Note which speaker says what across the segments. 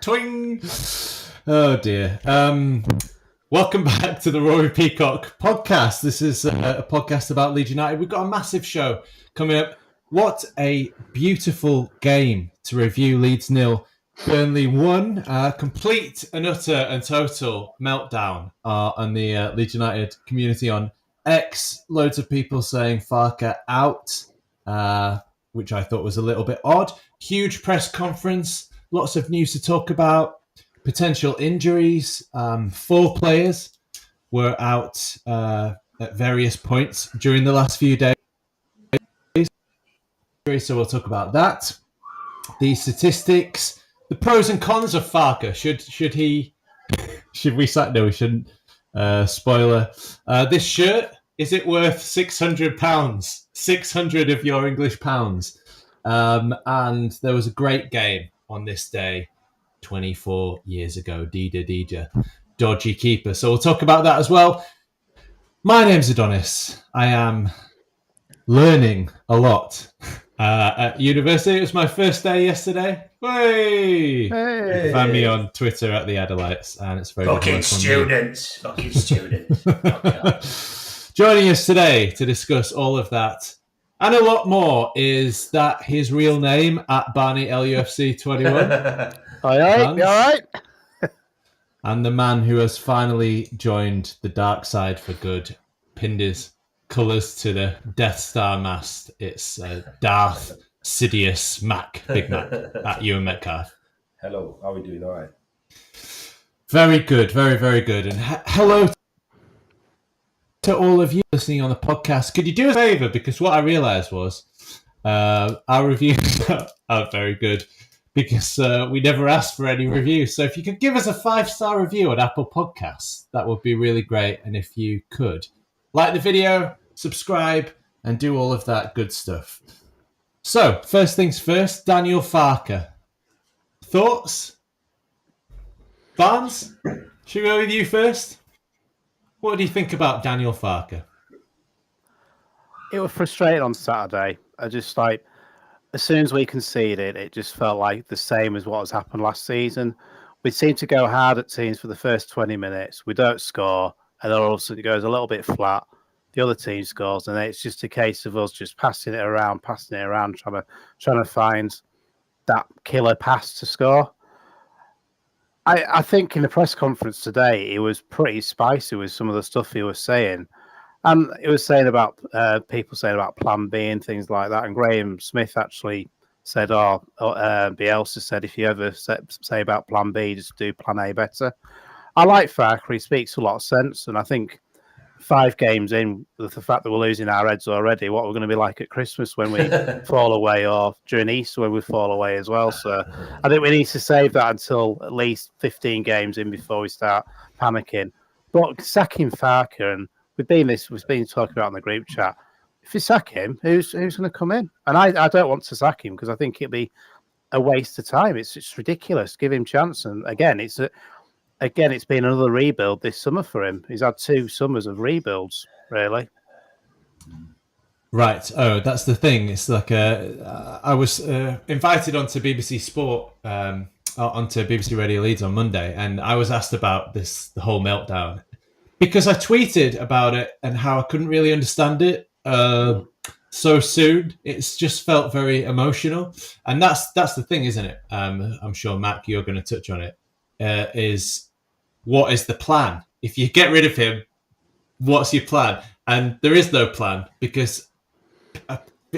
Speaker 1: Twing. Oh dear. Welcome back to the Roaring Peacock podcast. This is a podcast about Leeds United. We've got a massive show coming up. What a beautiful game to review. Leeds 0, Burnley 1. Complete and utter and total meltdown on the Leeds United community on X. Loads of people saying Farke out, which I thought was a little bit odd. Huge press conference. Lots of news to talk about. Potential injuries. 4 players were out at various points during the last few days. So we'll talk about that. The statistics, the pros and cons of Farke. Should we sack? No, we shouldn't. Spoiler. This shirt, is it worth £600? 600 of your English pounds. And there was a great game on this day 24 years ago. Dida. Dodgy keeper. So we'll talk about that as well. My name's Adonis. I am learning a lot at university. It was my first day yesterday. Hey! Find me on Twitter at the Adelites, and it's very
Speaker 2: fucking students. Fucking students.
Speaker 1: Joining us today to discuss all of that and a lot more is that his real name at Barney LUFC 21.
Speaker 3: All right.
Speaker 1: And the man who has finally joined the dark side for good, pinned his colours to the Death Star mast. It's Darth Sith Mac, Big Mac, at Ewan Metcalf.
Speaker 2: Hello, how are we doing? All right.
Speaker 1: Very good, very, very good. And hello to all of you listening on the podcast. Could you do us a favour? Because what I realised was our reviews are very good because we never asked for any reviews. So if you could give us a 5-star review on Apple Podcasts, that would be really great. And if you could, like the video, subscribe, and do all of that good stuff. So, first things first, Daniel Farke. Thoughts? Barnes? Should we go with you first? What do you think about Daniel Farke?
Speaker 3: It was frustrating on Saturday. I just as soon as we conceded, it just felt like the same as what has happened last season. We seem to go hard at teams for the first 20 minutes. We don't score, and then all of a sudden it goes a little bit flat. The other team scores, and then it's just a case of us just passing it around, trying to find that killer pass to score. I think in the press conference today, he was pretty spicy with some of the stuff he was saying. And it was saying about people saying about Plan B and things like that. And Graham Smith actually said, Bielsa said, if you ever say about Plan B, just do Plan A better. I like Farke. He speaks a lot of sense. And I think 5 games in, with the fact that we're losing our heads already, what we're going to be like at Christmas when we fall away, or during Easter when we fall away as well. So I think we need to save that until at least 15 games in before we start panicking. But sacking Farke, and we've been talking about in the group chat, if you sack him, who's going to come in? And I don't want to sack him because I think it'd be a waste of time. It's ridiculous. Give him a chance. And again, it's been another rebuild this summer for him. He's had 2 summers of rebuilds, really.
Speaker 1: Right. Oh, that's the thing. It's like I was invited onto BBC Sport, onto BBC Radio Leeds on Monday, and I was asked about the whole meltdown because I tweeted about it and how I couldn't really understand it so soon. It's just felt very emotional, and that's the thing, isn't it? I'm sure, Mac, you're going to touch on it. Is what is the plan? If you get rid of him, what's your plan? And there is no plan because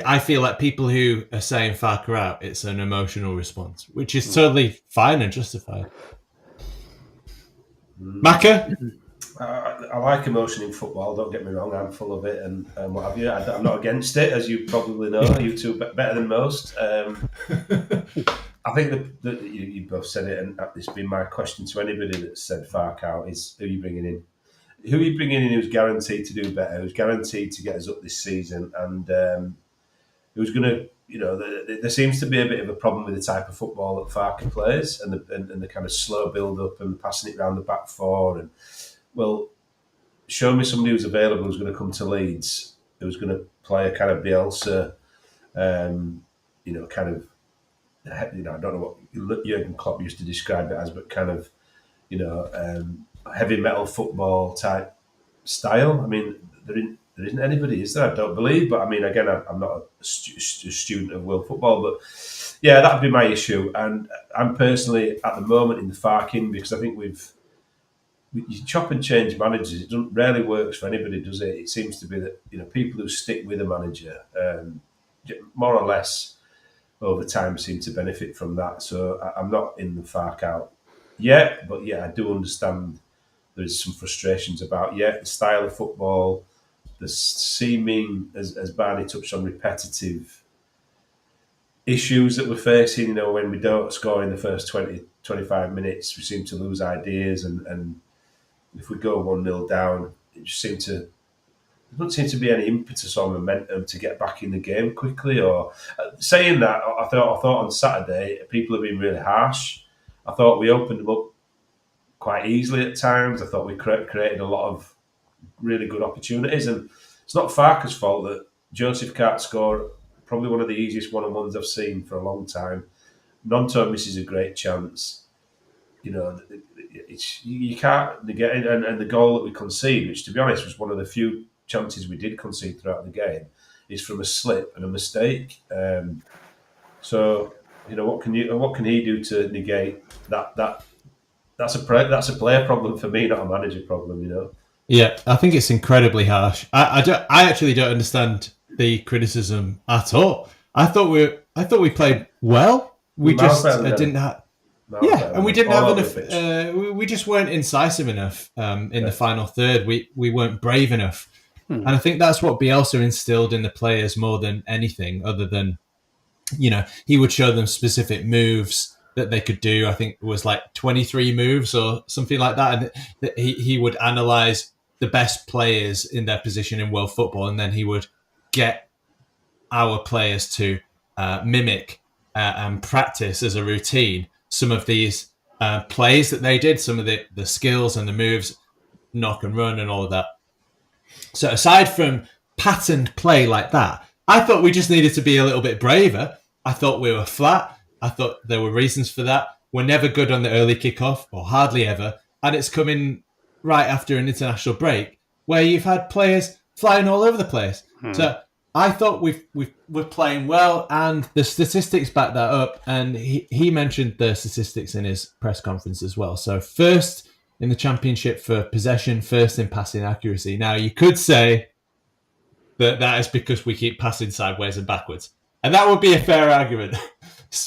Speaker 1: I feel like people who are saying Farke out, it's an emotional response, which is totally fine and justified. Macca?
Speaker 2: I like emotion in football, don't get me wrong, I'm full of it and what have you. I'm not against it, as you probably know. You two better than most. I think that you both said it, and it's been my question to anybody that said Farke out is who are you bringing in? Who are you bringing in who's guaranteed to do better, who's guaranteed to get us up this season, and who's going to, there seems to be a bit of a problem with the type of football that Farke plays and the kind of slow build-up and passing it around the back 4. And, well, show me somebody who's available who's going to come to Leeds, who's going to play a kind of Bielsa Kind of, I don't know what Jurgen Klopp used to describe it as, but kind of, heavy metal football type style. I mean, there isn't anybody, is there? I don't believe. But I mean, again, I'm not a student of world football, but yeah, that'd be my issue. And I'm personally at the moment in the Farke IN, because I think you chop and change managers. It doesn't rarely works for anybody, does it? It seems to be that people who stick with a manager, more or less over time, seem to benefit from that. So I'm not in the Farke out yet, but yeah, I do understand there's some frustrations about the style of football, the seeming, as Barney touched on, repetitive issues that we're facing. When we don't score in the first 20, 25 minutes, we seem to lose ideas, and if we go 1-0 down, it just there doesn't seem to be any impetus or momentum to get back in the game quickly. Or saying that, I thought on Saturday people have been really harsh. I thought we opened them up quite easily at times. I thought we created a lot of really good opportunities, and it's not Farke's fault that Joseph can't score. Probably one of the easiest one-on-ones I've seen for a long time. Nonto misses a great chance. You can't negate it. And the goal that we concede, which to be honest was one of the few chances we did concede throughout the game, is from a slip and a mistake. So what can he do to negate that? That's a player problem for me, not a manager problem.
Speaker 1: Yeah, I think it's incredibly harsh. I actually don't understand the criticism at all. I thought we played well. We just didn't have. Yeah, and we didn't have enough. We just weren't incisive enough in the final third. We weren't brave enough, and I think that's what Bielsa instilled in the players more than anything. Other than, he would show them specific moves that they could do. I think it was like 23 moves or something like that, and he would analyze the best players in their position in world football, and then he would get our players to mimic and practice as a routine some of these plays that they did, some of the skills and the moves, knock and run and all of that. So aside from patterned play like that, I thought we just needed to be a little bit braver. I thought we were flat. I thought there were reasons for that. We're never good on the early kickoff, or hardly ever. And it's coming right after an international break where you've had players flying all over the place. So I thought we're playing well, and the statistics back that up. And he mentioned the statistics in his press conference as well. So first in the championship for possession, first in passing accuracy. Now you could say that is because we keep passing sideways and backwards, and that would be a fair argument.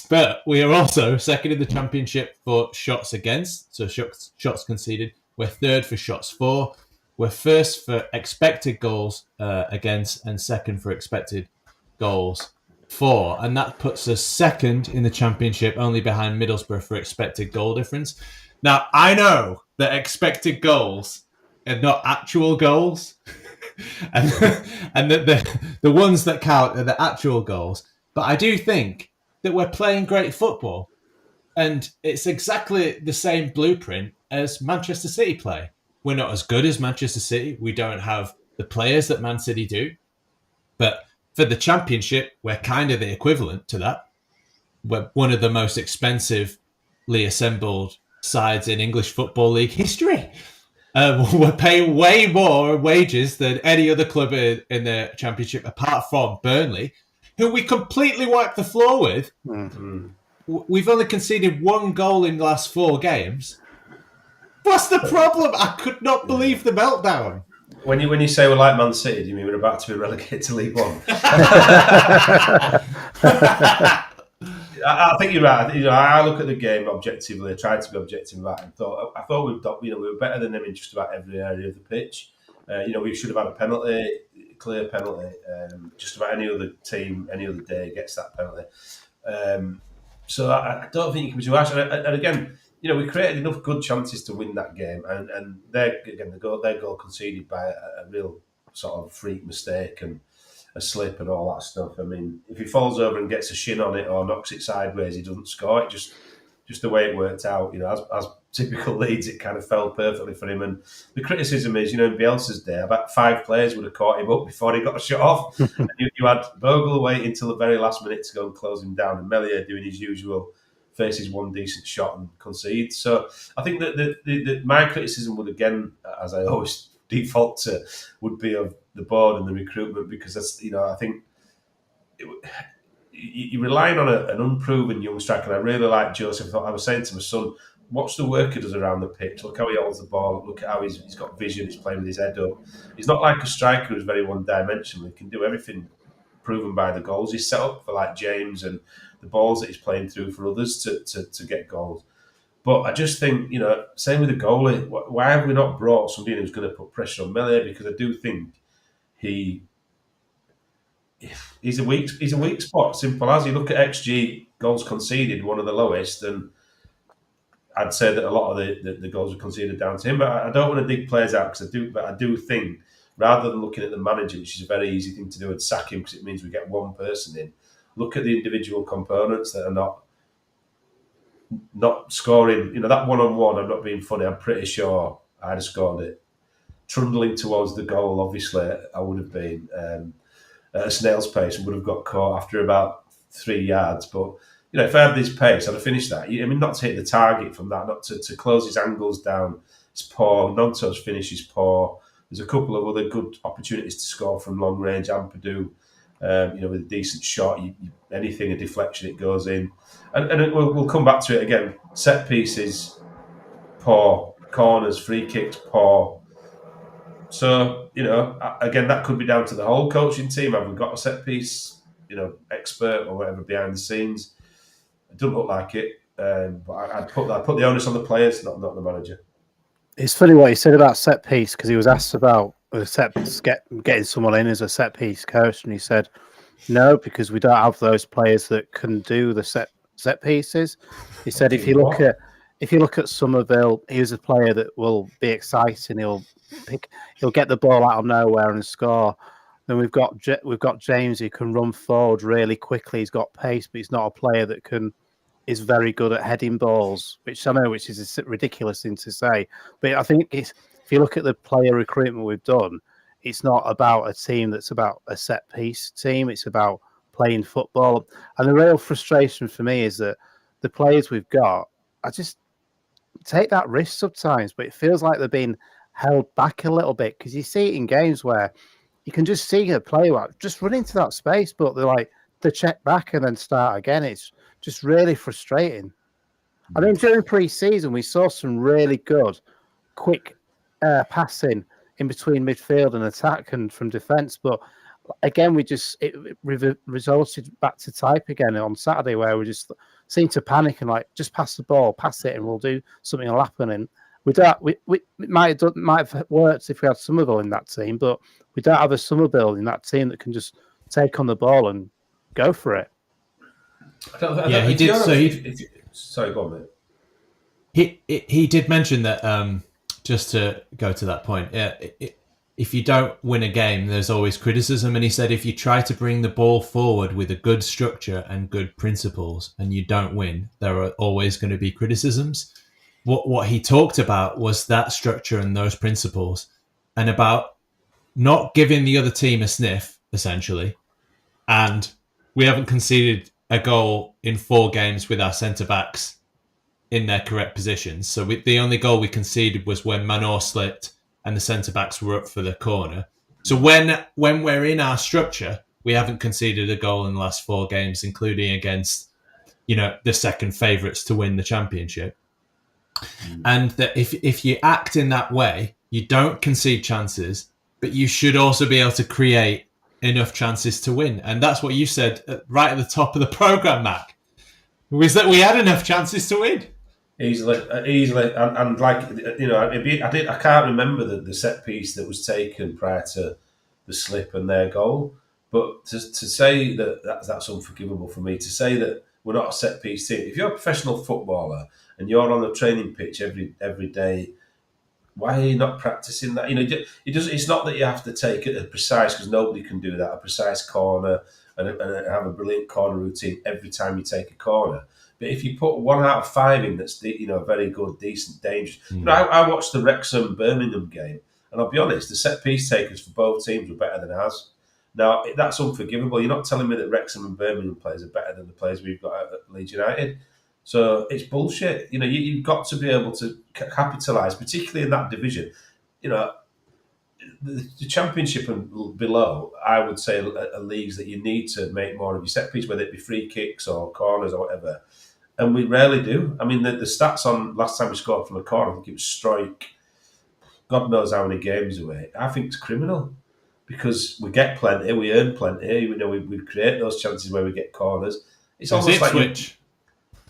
Speaker 1: But we are also second in the championship for shots against, so shots conceded. We're third for shots for. We're first for expected goals against, and second for expected goals for. And that puts us second in the championship, only behind Middlesbrough for expected goal difference. Now, I know that expected goals are not actual goals, and that the ones that count are the actual goals. But I do think that we're playing great football, and it's exactly the same blueprint as Manchester City play. We're not as good as Manchester City. We don't have the players that Man City do. But for the championship, we're kind of the equivalent to that. We're one of the most expensively assembled sides in English Football League history. We're paying way more wages than any other club in the championship, apart from Burnley, who we completely wiped the floor with. Mm-hmm. We've only conceded one goal in the last 4 games. What's the problem? I could not believe the meltdown.
Speaker 2: When you say we're like Man City, do you mean we're about to be relegated to League One? I think you're right. I look at the game objectively. I tried to be objective about it. I thought we were better than them in just about every area of the pitch. We should have had a penalty, clear penalty. Just about any other team, any other day gets that penalty. So I don't think you can be too harsh. And again, we created enough good chances to win that game, and their goal conceded by a real sort of freak mistake and a slip and all that stuff. I mean, if he falls over and gets a shin on it or knocks it sideways, he doesn't score. It just just the way it worked out. As typical Leeds, it kind of fell perfectly for him. And the criticism is, in Bielsa's day, about 5 players would have caught him up before he got shut off. And you had Bogle waiting until the very last minute to go and close him down, and Meslier doing his usual, faces one decent shot and concedes. So I think that my criticism would, again, as I always default to, would be of the board and the recruitment, because that's, I think you're relying on an unproven young striker. And I really like Joseph. I was saying to my son, watch the work he does around the pitch. Look how he holds the ball. Look at how he's got vision. He's playing with his head up. He's not like a striker who's very one-dimensional. He can do everything, proven by the goals he's set up for, like James, and the balls that he's playing through for others to get goals. But I just think, same with the goalie. Why have we not brought somebody in who's going to put pressure on Meslier? Because I do think he's a weak spot. Simple as. You look at XG, goals conceded, one of the lowest, and I'd say that a lot of the goals were conceded down to him. But I don't want to dig players out, but I do think, rather than looking at the manager, which is a very easy thing to do, and sack him because it means we get one person in, look at the individual components that are not scoring. That one-on-one, I'm not being funny, I'm pretty sure I'd have scored it. Trundling towards the goal, obviously, I would have been at a snail's pace and would have got caught after about 3 yards. But, if I had this pace, I'd have finished that. Not to hit the target from that, not to close his angles down. It's poor. Nonto's finish is poor. There's a couple of other good opportunities to score from long range. Ampadu, with a decent shot, anything, a deflection, it goes in. And we'll come back to it again. Set pieces, poor. Corners, free kicks, poor. So, again, that could be down to the whole coaching team. Have we got a set piece, expert or whatever behind the scenes? It doesn't look like it. But I'd put the onus on the players, not the manager.
Speaker 3: It's funny what he said about set piece, because he was asked about getting someone in as a set piece coach, and he said no, because we don't have those players that can do the set pieces. He said if you look at Somerville, he's a player that will be exciting. He'll get the ball out of nowhere and score. Then we've got James who can run forward really quickly. He's got pace, but he's not a player that is very good at heading balls, which I know is a ridiculous thing to say. But I think if you look at the player recruitment we've done, it's not about a team that's about a set piece team. It's about playing football. And the real frustration for me is that the players we've got, I just take that risk sometimes, but it feels like they're being held back a little bit, because you see it in games where you can just see a player just run into that space, but they check back and then start again. It's just really frustrating. I mean, during pre-season, we saw some really good, quick passing in between midfield and attack and from defence. But again, it resulted back to type again on Saturday, where we just seemed to panic and just pass the ball, pass it, and we'll do something will happen. And it might have worked if we had Somerville in that team, but we don't have a Somerville in that team that can just take on the ball and go for it.
Speaker 1: He did.
Speaker 2: Sorry, go on, mate.
Speaker 1: He did mention that. Just to go to that point, if you don't win a game, there's always criticism. And he said if you try to bring the ball forward with a good structure and good principles, and you don't win, there are always going to be criticisms. What he talked about was that structure and those principles, and about not giving the other team a sniff, essentially. And we haven't conceded a goal in 4 games with our centre-backs in their correct positions. So the only goal we conceded was when Manor slipped and the centre-backs were up for the corner. So when we're in our structure, we haven't conceded a goal in the last 4 games, including against, the second favourites to win the championship. And that if you act in that way, you don't concede chances, but you should also be able to create enough chances to win. And that's what you said right at the top of the programme, Mac, was that we had enough chances to win.
Speaker 2: Easily, and I can't remember the set piece that was taken prior to the slip and their goal. But to say that's unforgivable for me. To say that we're not a set piece team. If you're a professional footballer and you're on a training pitch every day, why are you not practicing that? It's not that you have to take it a precise, because nobody can do that, a precise corner and have a brilliant corner routine every time you take a corner. But if you put 1 out of 5 in that's very good, decent, dangerous. I watched the Wrexham Birmingham game, and I'll be honest, the set piece takers for both teams were better than ours. Now that's unforgivable. You're not telling me that Wrexham and Birmingham players are better than the players we've got at Leeds United. So it's bullshit. You've got to be able to capitalise, particularly in that division. The Championship and below, I would say, are leagues that you need to make more of your set piece, whether it be free kicks or corners or whatever. And we rarely do. I mean, the stats on last time we scored from a corner, I think it was strike, God knows how many games away. I think it's criminal because we get plenty, we earn plenty. We create those chances where we get corners. It's almost like
Speaker 1: switch.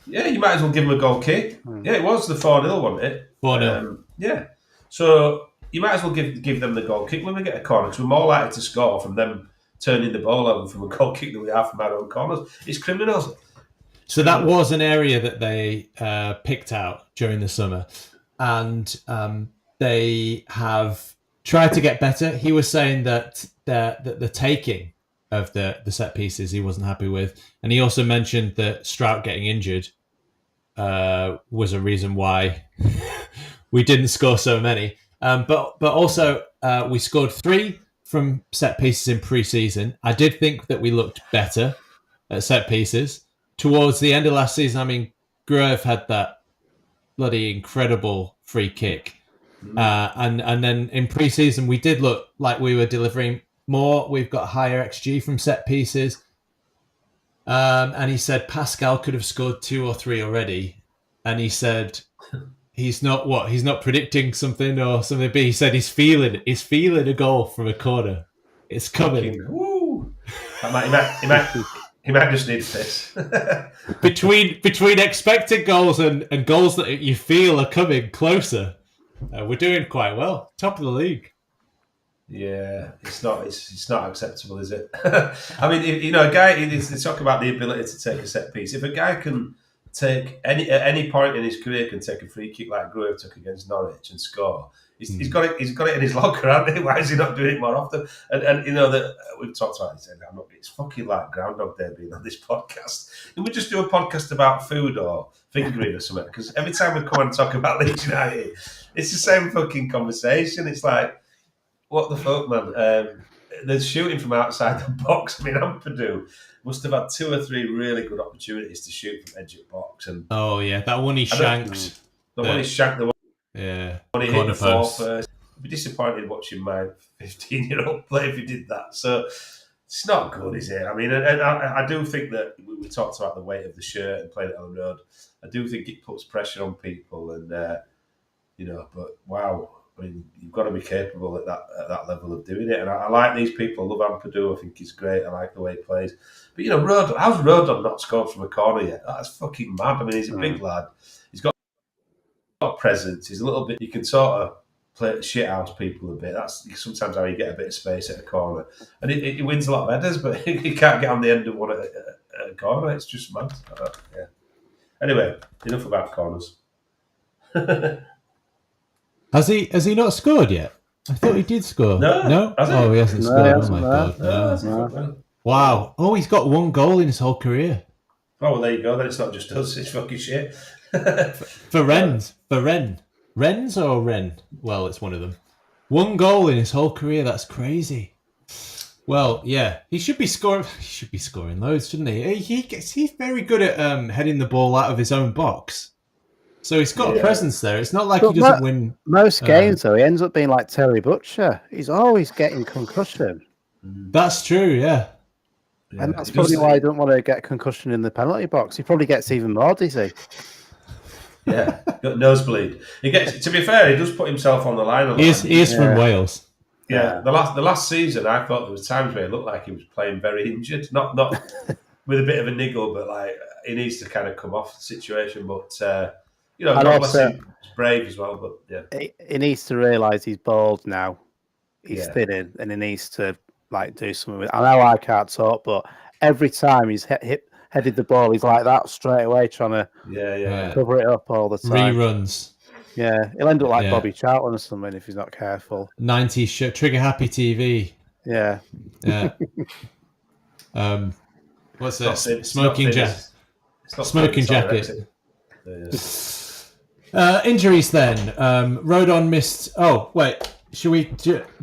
Speaker 2: You might as well give them a goal kick. Yeah, it was the 4-0, wasn't it?
Speaker 1: 4-0.
Speaker 2: Yeah. So you might as well give them the goal kick when we get a corner because we're more likely to score from them turning the ball over from a goal kick than we are from our own corners. It's criminals.
Speaker 1: So that was an area that they picked out during the summer, and they have tried to get better. He was saying that the taking of the set pieces he wasn't happy with, and he also mentioned that Strout getting injured was a reason why we didn't score so many. But also we scored 3 from set pieces in pre-season. I did think that we looked better at set pieces. Towards the end of last season, I mean, Gruev had that bloody incredible free kick. And then in pre-season, we did look like we were delivering more. We've got higher XG from set pieces. And he said Pascal could have scored 2 or 3 already. And he said he's not predicting something or something, but he said he's feeling a goal from a corner. It's coming.
Speaker 2: Woo! He might just need this.
Speaker 1: between expected goals and goals that you feel are coming closer, we're doing quite well. Top of the league.
Speaker 2: Yeah, it's not acceptable, is it? I mean, a guy. They talk about the ability to take a set piece. If a guy can take at any point in his career can take a free kick like Gruev took against Norwich and score. He's got it in his locker, hasn't he? Why is he not doing it more often? And that we've talked about it. It's fucking like Groundhog Day being on this podcast. Can we just do a podcast about food or fingering or something? Because every time we come and talk about Leeds United, it's the same fucking conversation. It's like, what the fuck, man? They're shooting from outside the box. I mean, Ampadu must have had 2 or 3 really good opportunities to shoot from edge of box. And
Speaker 1: oh yeah, that one he shanked.
Speaker 2: The one he shanked. The one.
Speaker 1: Yeah,
Speaker 2: when he hit the floor first. I'd be disappointed watching my 15-year-old play if he did that. So it's not good, is it? I mean, and I do think that we talked about the weight of the shirt and playing it on the road. I do think it puts pressure on people, and but wow, I mean, you've got to be capable at that level of doing it. And I like these people. I love Ampadu. I think he's great. I like the way he plays. But how's Rodon not scored from a corner yet? That's fucking mad. I mean, he's a big lad. He's got presence. He's a little bit. You can sort of play shithouse people a bit. That's sometimes how you get a bit of space at a corner, and he wins a lot of headers, but he can't get on the end of one at a corner. It's just mad. Yeah. Anyway, enough about corners.
Speaker 1: Has he not scored yet? I thought he did score. No. He hasn't scored. Oh my god! No. Wow. Oh, he's got 1 goal in his whole career.
Speaker 2: Oh well, there you go. Then it's not just us. It's fucking shit.
Speaker 1: For Rennes or Ren? Well, it's one of them. 1 goal in his whole career. That's crazy. Well, yeah, he should be scoring. He should be scoring loads, shouldn't he? He's very good at heading the ball out of his own box. So he's got a presence there. It's not like he doesn't win.
Speaker 3: Most games, though, he ends up being like Terry Butcher. He's always getting concussion.
Speaker 1: That's true, yeah.
Speaker 3: And that's probably why he doesn't want to get concussion in the penalty box. He probably gets even more dizzy.
Speaker 2: Yeah, got nosebleed. To be fair, he does put himself on the line a lot.
Speaker 1: He is from Wales.
Speaker 2: Yeah, the last season, I thought there was times where it looked like he was playing very injured, not with a bit of a niggle, but like he needs to kind of come off the situation. But God bless him, he's brave as well. But yeah,
Speaker 3: he needs to realise he's bald now. He's thinning, and he needs to do something with it. I know I can't talk, but every time he's headed the ball, he's like that straight away, trying to cover it up all the time.
Speaker 1: Reruns.
Speaker 3: Yeah, he'll end up like Bobby Charlton or something if he's not careful.
Speaker 1: 90s Trigger Happy TV.
Speaker 3: Yeah.
Speaker 1: Yeah. What's that? Smoking Jack. Smoking jacket. Injuries then. Rodon missed. Oh, wait. Should we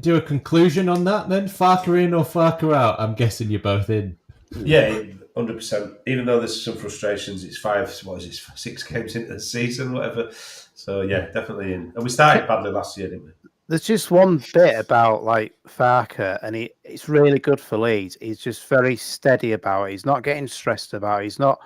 Speaker 1: do a conclusion on that then? Farke in or Farke out? I'm guessing you're both in.
Speaker 2: Yeah, 100%. Even though there's some frustrations, it's 6 games into the season, whatever. So, yeah, definitely in. And we started badly last year, didn't we?
Speaker 3: There's just one bit about Farke, and it's really good for Leeds. He's just very steady about it. He's not getting stressed about it. He's not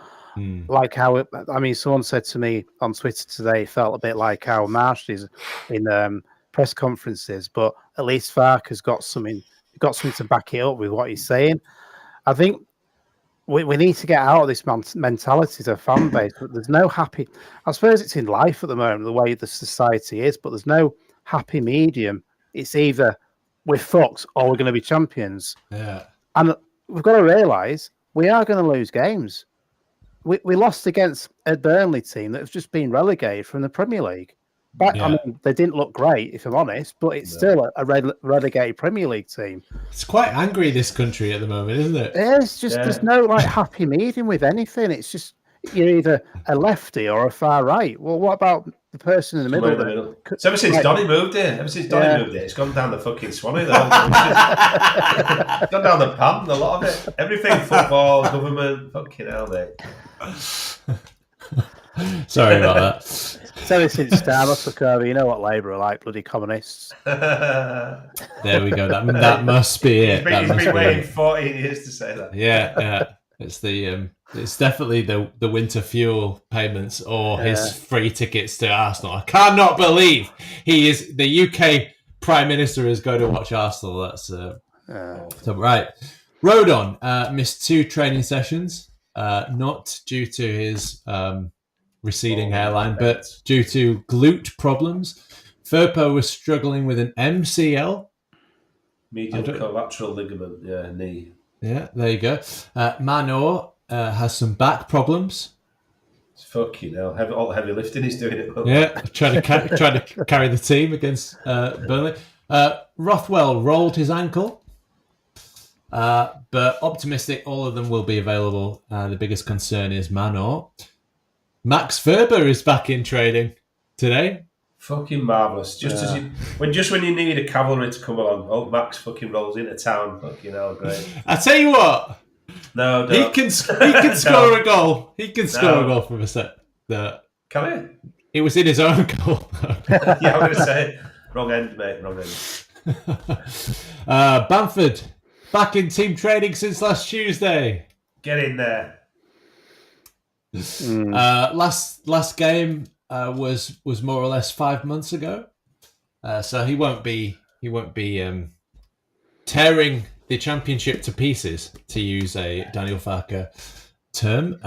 Speaker 3: like how someone said to me on Twitter today, it felt a bit like how Marsh is in press conferences, but at least Farke's got something to back it up with what he's saying. I think we need to get out of this mentality as a fan base, but there's no happy. I suppose it's in life at the moment, the way the society is, but there's no happy medium. It's either we're fucked or we're going to be champions.
Speaker 1: Yeah.
Speaker 3: And we've got to realise we are going to lose games. We lost against a Burnley team that has just been relegated from the Premier League. But I mean, they didn't look great, if I'm honest, but it's still a relegated Premier League team.
Speaker 1: It's quite angry, this country, at the moment, isn't it?
Speaker 3: It's just there's no happy medium with anything. It's just you're either a lefty or a far right. Well, what about the person in the middle?
Speaker 2: So ever since Donny moved here, it's gone down the fucking Swanee. It's gone down the pan, a lot of it. Everything, football, government, fucking hell, mate.
Speaker 1: Sorry about that.
Speaker 3: So since Starmer took over, you know what Labour are like, bloody communists.
Speaker 1: There we go. That must be it.
Speaker 2: He's been waiting 14 years to say that.
Speaker 1: Yeah. It's definitely the winter fuel payments or his free tickets to Arsenal. I cannot believe the UK Prime Minister is going to watch Arsenal. That's so right. Rodon missed 2 training sessions, not due to his receding hairline, but due to glute problems. Firpo was struggling with an MCL.
Speaker 2: Medial collateral ligament, knee.
Speaker 1: Yeah, there you go. Manor has some back problems.
Speaker 2: It's fucking hell. All the heavy lifting he's doing at home.
Speaker 1: Yeah, trying to carry the team against Burnley. Rothwell rolled his ankle, but optimistic all of them will be available. The biggest concern is Manor. Max Ferber is back in training today.
Speaker 2: Fucking marvellous. When you need a cavalry to come along, Max fucking rolls into town. Fucking hell, great.
Speaker 1: I tell you what.
Speaker 2: No,
Speaker 1: he can score a goal. He can score a goal from a set.
Speaker 2: Can
Speaker 1: he? It was in his own goal.
Speaker 2: Yeah, I'm going to say wrong end, mate. Wrong end.
Speaker 1: Bamford back in team training since last Tuesday.
Speaker 2: Get in there.
Speaker 1: Last game was more or less 5 months ago, so he won't be tearing the championship to pieces, to use a Daniel Farke term.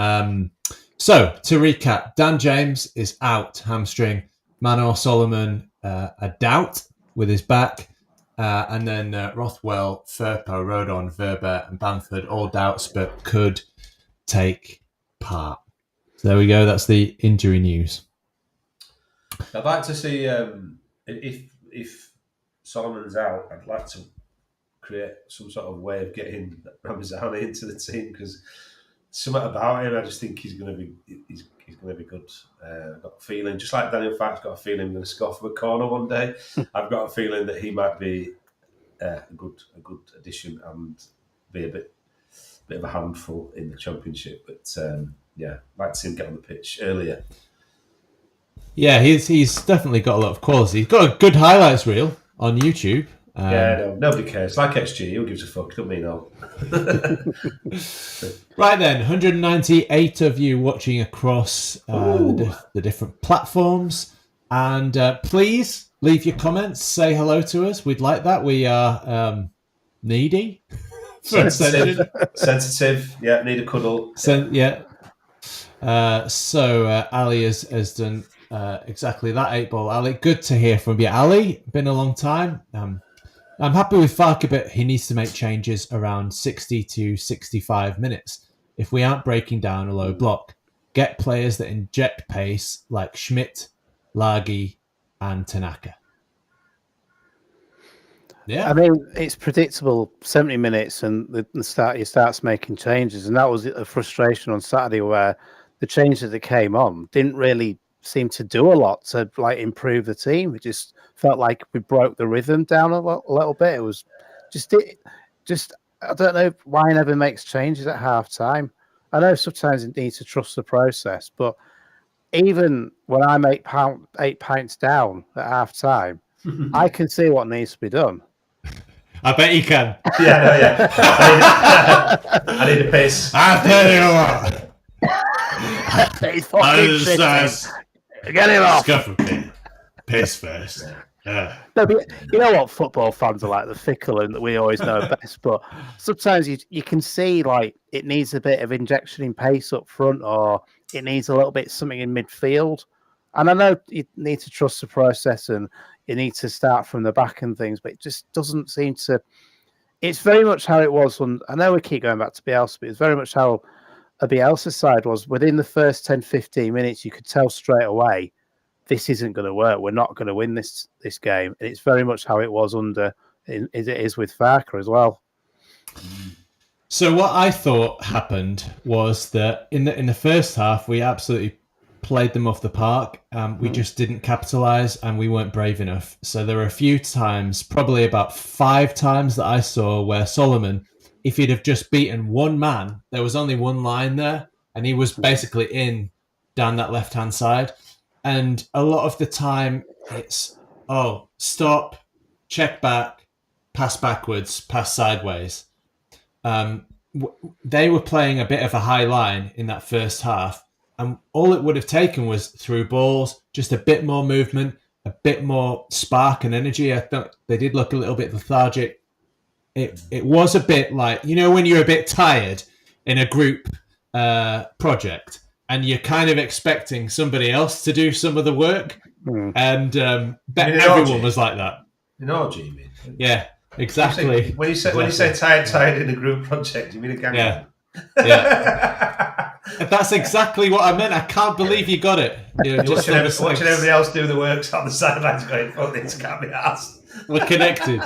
Speaker 1: So to recap, Dan James is out, hamstring. Manor Solomon a doubt with his back, and then Rothwell, Firpo, Rodon, Verber, and Bamford all doubts, but could take part. There we go. That's the injury news.
Speaker 2: I'd like to see if Solomon's out. I'd like to create some sort of way of getting Ramazani into the team, because something about him, I just think he's going to be good. I've got a feeling, just like Daniel Farke's got a feeling he's going to score from a corner one day. I've got a feeling that he might be a good addition and be a bit of a handful in the championship. But I'd like to see him get on the pitch earlier.
Speaker 1: Yeah, he's definitely got a lot of quality. He's got a good highlights reel on YouTube.
Speaker 2: Nobody cares. Like XG, who gives a fuck? Don't mean all.
Speaker 1: Right then, 198 of you watching across the different platforms. And please leave your comments. Say hello to us. We'd like that. We are needy.
Speaker 2: Sensitive. Yeah, need a cuddle.
Speaker 1: So Ali has done exactly that. 8-ball Ali. Good to hear from you, Ali. Been a long time. I'm happy with Farke, but he needs to make changes around 60 to 65 minutes. If we aren't breaking down a low block, get players that inject pace like Schmidt, Lagi, and Tanaka. Yeah,
Speaker 3: I mean, it's predictable. 70 minutes, and he starts making changes, and that was a frustration on Saturday where the changes that came on didn't really seem to do a lot to like improve the team. It just felt like we broke the rhythm down a little bit. It was just I don't know why he never makes changes at half time. I know sometimes you need to trust the process, but even when I'm 8 pints down at half time, I can see what needs to be done.
Speaker 1: I bet you can.
Speaker 2: Yeah. I need a piss.
Speaker 1: I tell you what.
Speaker 3: He's fucking shitting. Get him off.
Speaker 1: Let's go for piss first.
Speaker 3: No, but you know what football fans are like, the fickle and that we always know best. But sometimes you can see like it needs a bit of injection in pace up front, or it needs a little bit something in midfield. And I know you need to trust the process and you need to start from the back and things, but it just doesn't seem to. It's very much how it was when I know we keep going back to Bielsa, but it's very much how a Bielsa side was. Within the first 10, 15 minutes, you could tell straight away this isn't going to work. We're not going to win this game. And it's very much how it was as it is with Farke as well.
Speaker 1: So what I thought happened was that in the first half, we absolutely played them off the park. We just didn't capitalise and we weren't brave enough. So there were a few times, probably about 5 times that I saw where Solomon, if he'd have just beaten one man, there was only one line there and he was basically in down that left-hand side. And a lot of the time it's, stop, check back, pass backwards, pass sideways. They were playing a bit of a high line in that first half. And all it would have taken was through balls, just a bit more movement, a bit more spark and energy. I thought they did look a little bit lethargic. It was a bit like, when you're a bit tired in a group project and you're kind of expecting somebody else to do some of the work. And everyone was like that.
Speaker 2: You know what you mean?
Speaker 1: Yeah, exactly.
Speaker 2: When you say tired in a group project, you mean a gang?
Speaker 1: Yeah. That's exactly what I meant. I can't believe you got it.
Speaker 2: Watching everybody else do the works on the sidelines going, fuck this, can't be asked.
Speaker 1: We're connected.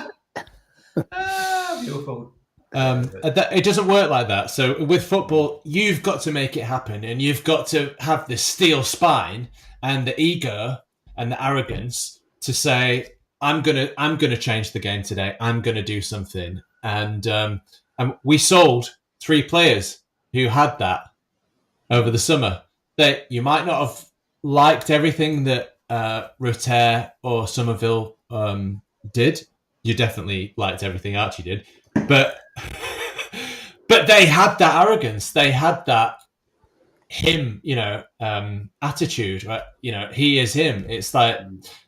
Speaker 2: Beautiful.
Speaker 1: It doesn't work like that. So with football, you've got to make it happen, and you've got to have this steel spine and the ego and the arrogance to say, I'm gonna change the game today. I'm gonna do something. And we sold 3 players who had that over the summer. That you might not have liked everything that Rotter or Somerville did. You definitely liked everything Archie did, but they had that arrogance. They had that attitude. Right? He is him. It's like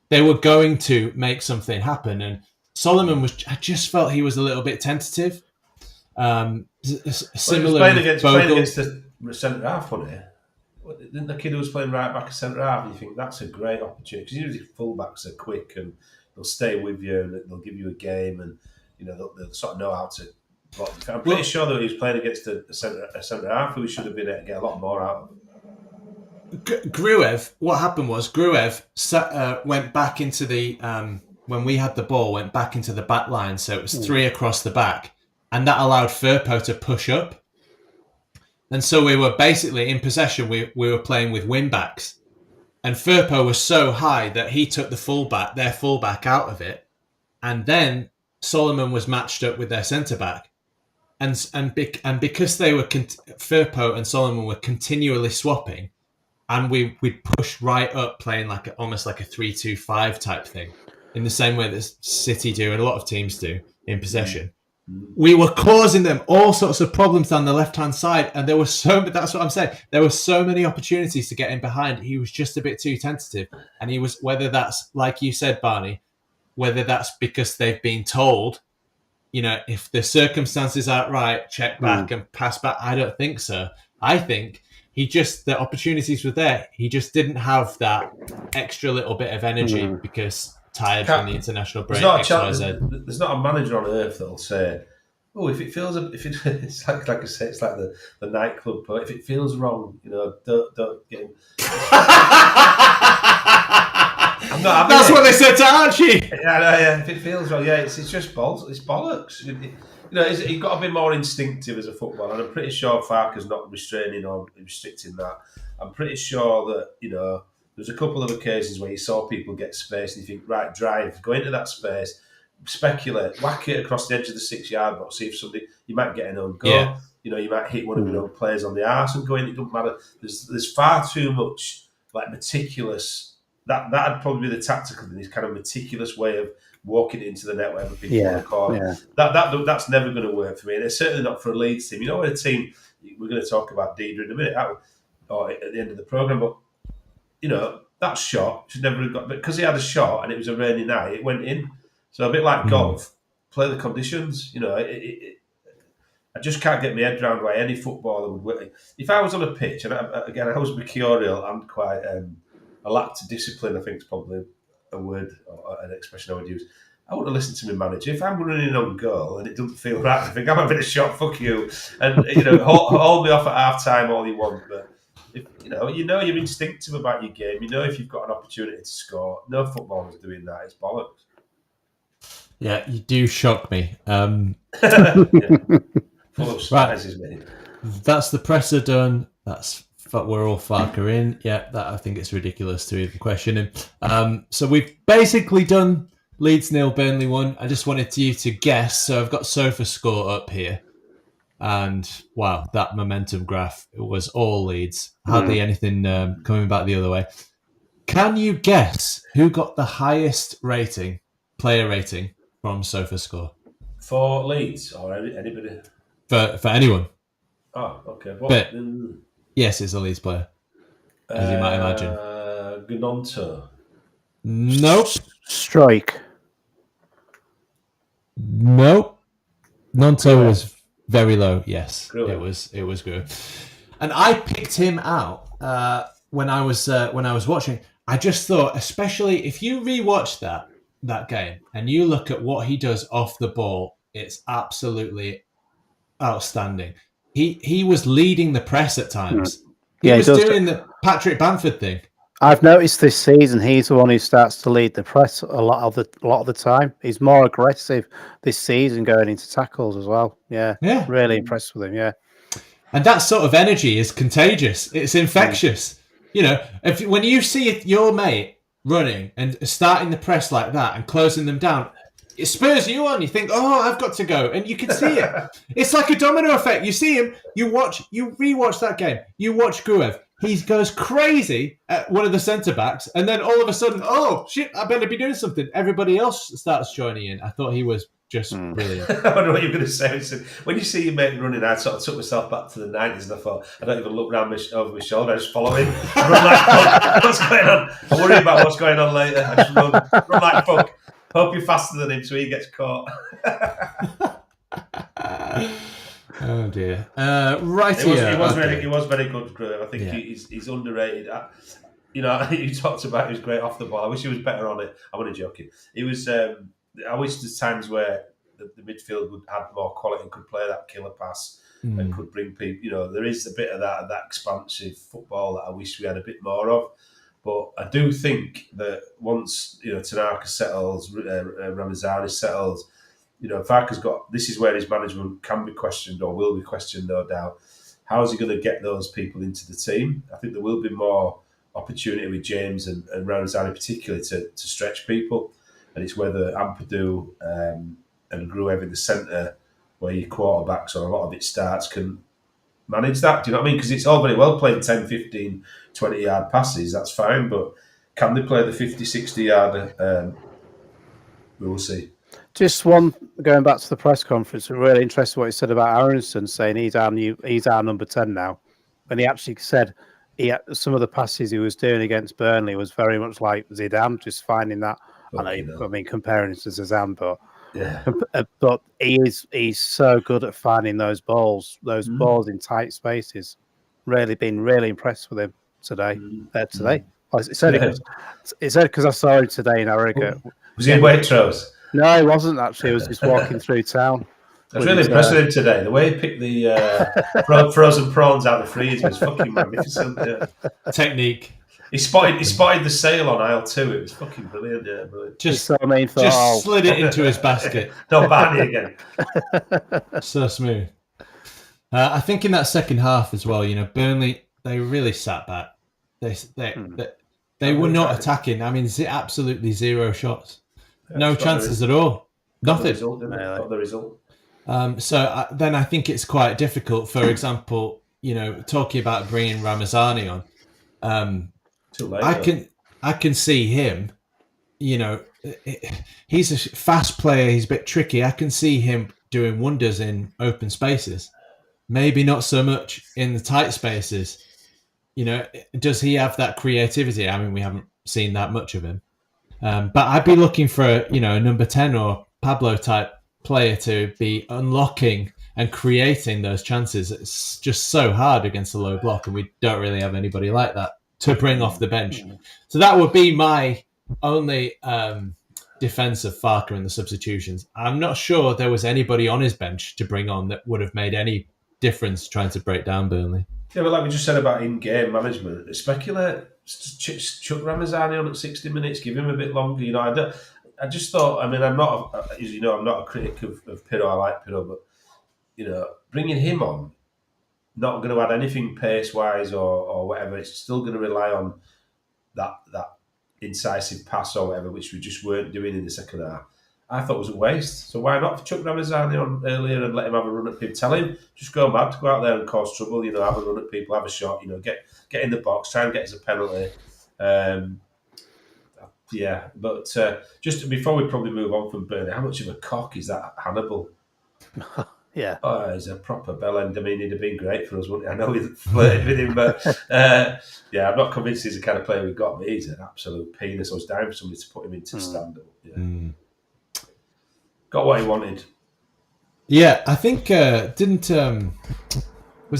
Speaker 1: they were going to make something happen. And Solomon I just felt he was a little bit tentative. Similar
Speaker 2: playing against the centre half, wasn't he? Didn't the kid who was playing right back at centre half? You think that's a great opportunity because usually fullbacks are quick and they'll stay with you and they'll give you a game and they'll sort of know how to. I'm pretty sure that he was playing against a centre half who we should have been able to get a lot more out of.
Speaker 1: Gruev. What happened was Gruev went back into the when we had the ball, went back into the back line, so it was 3 across the back, and that allowed Firpo to push up. And so we were basically in possession. We were playing with wing backs, and Firpo was so high that he took their fullback out of it, and then Solomon was matched up with their centre back, and because they were Firpo and Solomon were continually swapping, and we pushed right up, playing almost like a 3-2-5 type thing, in the same way that City do and a lot of teams do in possession. We were causing them all sorts of problems down the left-hand side, and that's what I'm saying. There were so many opportunities to get in behind. He was just a bit too tentative, and he was, whether that's, like you said, Barney, whether that's because they've been told, if the circumstances aren't right, check back and pass back. I don't think so. I think the opportunities were there. He just didn't have that extra little bit of energy because tired from the international break.
Speaker 2: There's not a manager on earth that'll say, if it feels, it's like I say, it's like the nightclub. But if it feels wrong, don't get him. I'm not having
Speaker 1: That's
Speaker 2: it.
Speaker 1: what they said to Archie.
Speaker 2: Yeah, if it feels wrong, it's just balls. It's bollocks. You've got to be more instinctive as a footballer, and I'm pretty sure Farke's not restraining or restricting that. I'm pretty sure that, there's a couple of occasions where you saw people get space and you think, right, drive, go into that space, speculate, whack it across the edge of the 6-yard box, see if you might get an own goal.
Speaker 1: Yeah.
Speaker 2: You might hit one of your own players on the arse and go in. It doesn't matter. There's far too much meticulous. That'd probably be the tactical thing. This kind of meticulous way of walking into the net, wherever people want to call it. Yeah. That's never going to work for me, and it's certainly not for a Leeds team. A team. We're going to talk about Deidre in a minute, or at the end of the programme, but that shot should never have got. But because he had a shot and it was a rainy night, it went in. So a bit like golf, play the conditions. I just can't get my head around why any footballer would work. If I was on a pitch, and I was mercurial and quite a lack of discipline, I think is probably a word or an expression I would use. I wouldn't listen to my manager. If I'm running in on goal and it doesn't feel right, I think I'm having a shot, fuck you. And, hold me off at half time all you want. But, if, you're instinctive about your game. If you've got an opportunity to score. No footballer's doing that. It's bollocks.
Speaker 1: Yeah, you do shock me.
Speaker 2: Full of surprises, mate.
Speaker 1: That's the presser done. We're all Farke in. Yeah, that I think it's ridiculous to even question him. So we've basically done Leeds 0, Burnley 1. I just wanted you to guess. So I've got Sofa score up here. And wow, that momentum graph, it was all Leeds. Hardly anything coming back the other way. Can you guess who got the highest player rating from Sofa score?
Speaker 2: For Leeds or anybody?
Speaker 1: For anyone.
Speaker 2: Oh, okay.
Speaker 1: Yes, it's a Leeds player, as you might imagine.
Speaker 2: Gnonto.
Speaker 1: Nope.
Speaker 3: Strike.
Speaker 1: Nope. Gnonto was very low. Yes,
Speaker 2: Grew.
Speaker 1: It was good. And I picked him out when I was watching. I just thought, especially if you rewatch that game and you look at what he does off the ball, it's absolutely outstanding. He was leading the press at times. He was doing the Patrick Bamford thing.
Speaker 3: I've noticed this season he's the one who starts to lead the press a lot of the time. He's more aggressive this season going into tackles as well. Yeah. Really impressed with him. Yeah,
Speaker 1: and that sort of energy is contagious. It's infectious. When you see your mate running and starting the press like that and closing them down, it spurs you on. You think, oh, I've got to go. And you can see it. It's like a domino effect. You see him, you rewatch that game. You watch Gruev. He goes crazy at one of the centre-backs. And then all of a sudden, oh, shit, I better be doing something. Everybody else starts joining in. I thought he was just brilliant.
Speaker 2: I wonder what you're going to say. When you see your mate running, I sort of took myself back to the 90s and I thought, I don't even look round over my shoulder. I just follow him. I run like fuck. What's going on? I worry about what's going on later. I just run like fuck. Hope you're faster than him so he gets caught.
Speaker 1: Oh dear. Right here.
Speaker 2: He was very good, Graham. I think he's underrated. You talked about he was great off the ball. I wish he was better on it. I'm only joking. He was. I wish there's times where the midfield would have more quality and could play that killer pass and could bring people. There is a bit of that expansive football that I wish we had a bit more of. But I do think that once Tanaka settles, Ramazani settles, Farke's got. This is where his management can be questioned or will be questioned, no doubt. How is he going to get those people into the team? I think there will be more opportunity with James and Ramazani particularly to stretch people, and it's whether Ampadu and Gruev in the centre, where your quarterbacks or a lot of it starts, can manage that. Do you know what I mean? Because it's all very well playing 10, 15, 20-yard passes. That's fine, but can they play the 50, 60-yard? We will see.
Speaker 3: Just one, going back to the press conference, really interesting what he said about Aronson, saying he's our number 10 now. And he actually said some of the passes he was doing against Burnley was very much like Zidane, just finding that. I mean, comparing it to Zidane, but he's so good at finding those balls in tight spaces. Really been really impressed with him today. He said because I saw him today in Harrogate.
Speaker 2: Was he in Waitrose?
Speaker 3: No, he wasn't actually. He was just walking through town.
Speaker 2: I was really impressed with him today. The way he picked the frozen prawns out of the freezer was fucking magnificent. Yeah.
Speaker 1: Technique.
Speaker 2: He spotted the sale on aisle 2. It was fucking brilliant. Yeah, brilliant.
Speaker 1: Just
Speaker 3: just
Speaker 1: slid it into his basket.
Speaker 2: No, Barney again.
Speaker 1: So smooth. I think in that second half as well, Burnley, they really sat back. They were not attacking. I mean, absolutely zero shots. No chances at all. Nothing.
Speaker 2: Got the result.
Speaker 1: So then I think it's quite difficult. For example, talking about bringing Ramazani on.
Speaker 2: Too late.
Speaker 1: I can see him. He's a fast player. He's a bit tricky. I can see him doing wonders in open spaces. Maybe not so much in the tight spaces. Does he have that creativity? I mean, we haven't seen that much of him. But I'd be looking for a number 10 or Pablo type player to be unlocking and creating those chances. It's just so hard against a low block, and we don't really have anybody like that to bring off the bench. So that would be my only defense of Farke in the substitutions. I'm not sure there was anybody on his bench to bring on that would have made any difference trying to break down Burnley.
Speaker 2: Yeah, but like we just said about in-game management, speculate, chuck Ramazani on at 60 minutes, give him a bit longer. I just thought, I mean, I'm not a critic of Pirro. I like Pirro, but, bringing him on, not going to add anything pace-wise or whatever. It's still going to rely on that incisive pass or whatever, which we just weren't doing in the second half. I thought it was a waste. So why not chuck Ramazani on earlier and let him have a run at people? Tell him, just go mad, go out there and cause trouble, have a run at people, have a shot, get in the box, try and get us a penalty. Just before we probably move on from Burnley, how much of a cock is that Hannibal?
Speaker 3: Yeah.
Speaker 2: Oh, he's a proper bellend. I mean, he'd have been great for us, wouldn't he? I know we flirted with him, but I'm not convinced he's the kind of player we've got, but he's an absolute penis. I was dying for somebody to put him into stand-up. Yeah. Got what he wanted.
Speaker 1: Yeah, I think, was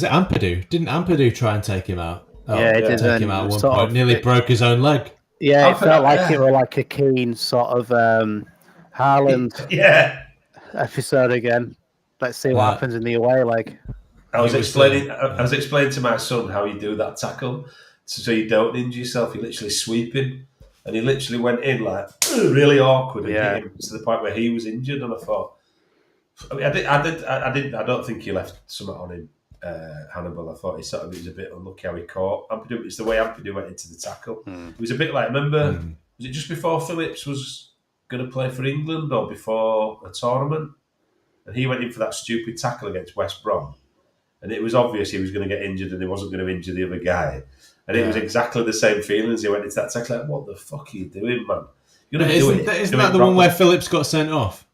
Speaker 1: it Ampadu? Didn't Ampadu try and take him out?
Speaker 3: He did.
Speaker 1: Take him out at one point. Nearly broke his own leg.
Speaker 3: Yeah, it felt like it was like a keen sort of Haaland episode again. Let's see what happens in the away leg.
Speaker 2: I was explaining to my son how you do that tackle so you don't injure yourself. You literally sweep him, and he literally went in like really awkward and hit him to the point where he was injured. And I thought, I don't think he left something on him, Hannibal. I thought he was a bit unlucky how he caught Ampadu. It's the way Ampadu went into the tackle. It was a bit like, remember, was it just before Phillips was going to play for England or before a tournament? And he went in for that stupid tackle against West Brom. And it was obvious he was going to get injured and he wasn't going to injure the other guy. And it was exactly the same feeling as he went into that tackle. Like, what the fuck are you doing, man?
Speaker 1: Isn't that the one where Phillips got sent off?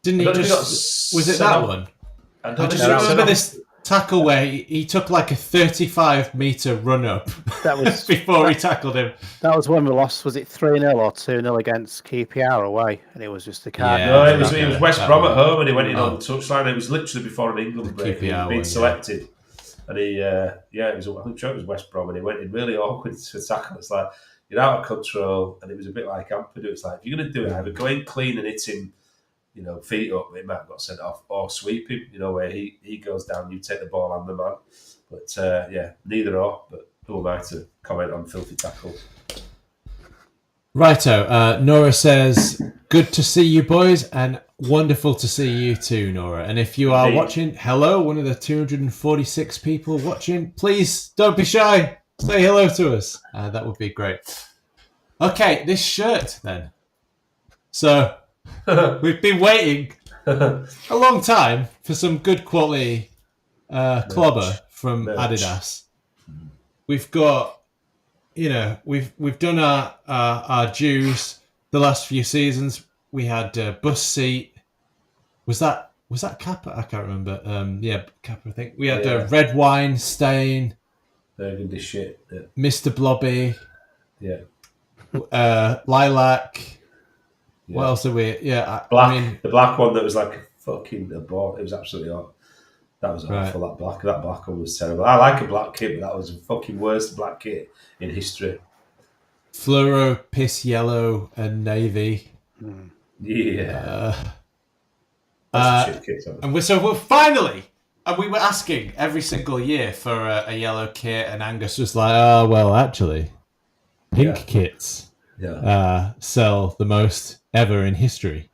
Speaker 1: Didn't he just... Was it that one? I just remember this tackle where he took like a 35-metre run-up before he tackled him.
Speaker 3: That was when we lost, was it 3-0 or 2-0 against QPR away? And it was just a card.
Speaker 2: No, it was West Brom at home and he went in on the touchline. It was literally before an England break. He'd been selected. And it was, I'm sure it was West Brom, and he went in really awkward to tackle. It's like, you're out of control, and it was a bit like Ampadu. It's like, if you're going to do it, either go in clean and hit him, feet up, it might have got sent off, or sweep him, where he goes down, you take the ball and the man. But neither or, but who am I to comment on filthy tackles?
Speaker 1: Righto, Nora says, good to see you boys, and wonderful to see you too, Nora. And if you are watching, hello, one of the 246 people watching, please don't be shy. Say hello to us. That would be great. Okay, this shirt then. So, we've been waiting a long time for some good quality clobber from Adidas. We've got, we've done our dues the last few seasons. We had bus seat. Was that Kappa? I can't remember. Kappa, I think. We had red wine stain.
Speaker 2: Burgundy shit. Yeah.
Speaker 1: Mr. Blobby.
Speaker 2: Yeah.
Speaker 1: Lilac.
Speaker 2: Yeah.
Speaker 1: What else are we? Yeah.
Speaker 2: The black one that was like a fucking abort. It was absolutely awful. That was awful. That black one was terrible. I like a black kit, but that was the fucking worst black kit in history.
Speaker 1: Fluoro, piss yellow, and navy.
Speaker 2: Yeah.
Speaker 1: And we're finally, and we were asking every single year for a yellow kit, and Angus was like, oh, well, actually, pink kits sell the most ever in history.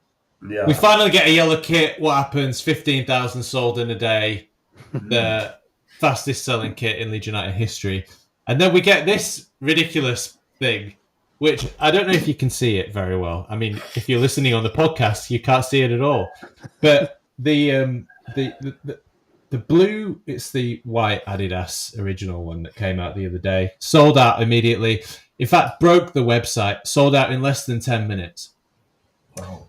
Speaker 2: Yeah.
Speaker 1: We finally get a yellow kit. What happens? 15,000 sold in a day. The fastest selling kit in Leeds United history. And then we get this ridiculous thing, which I don't know if you can see it very well. I mean, if you're listening on the podcast, you can't see it at all. But the blue, it's the white Adidas original one that came out the other day. Sold out immediately. In fact, broke the website. Sold out in less than 10 minutes.
Speaker 2: Wow.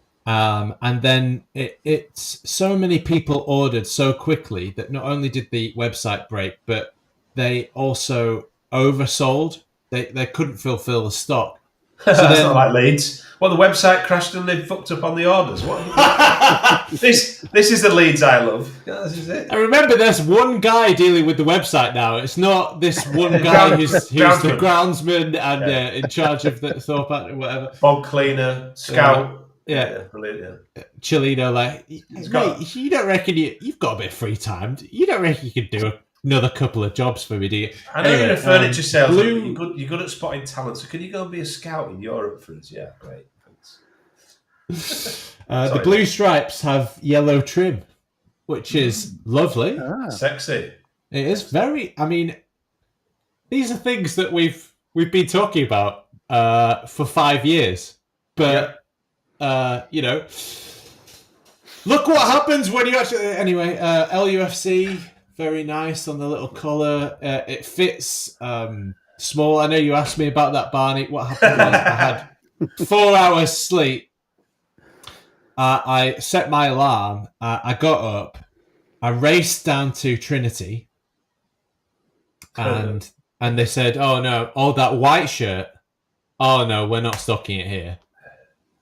Speaker 1: And then it's so many people ordered so quickly that not only did the website break, but they also oversold. They couldn't fulfill the stock. So
Speaker 2: That's not like Leeds. Well, the website crashed and they fucked up on the orders. What? This is the Leeds I love. Yeah, this is it.
Speaker 1: I remember there's one guy dealing with the website now. It's not this one guy who's the groundsman and in charge of the Thorpe or whatever.
Speaker 2: Bog cleaner, scout.
Speaker 1: Yeah,
Speaker 2: brilliant. Yeah.
Speaker 1: Chilino, like, mate, you don't reckon you've got a bit of free time? You don't reckon you could do another couple of jobs for me, do you?
Speaker 2: I know you're a furniture salesman. You're good at spotting talent. So can you go and be a scout in Europe for us? Yeah, great. Thanks.
Speaker 1: The blue stripes have yellow trim, which is lovely.
Speaker 2: Sexy.
Speaker 1: It is very. I mean, these are things that we've been talking about for 5 years, but. Look what happens when you actually... Anyway, LUFC, very nice on the little collar. It fits small. I know you asked me about that, Barney. What happened was I had 4 hours sleep. I set my alarm. I got up. I raced down to Trinity. And they said, oh, no, that white shirt. Oh, no, we're not stocking it here.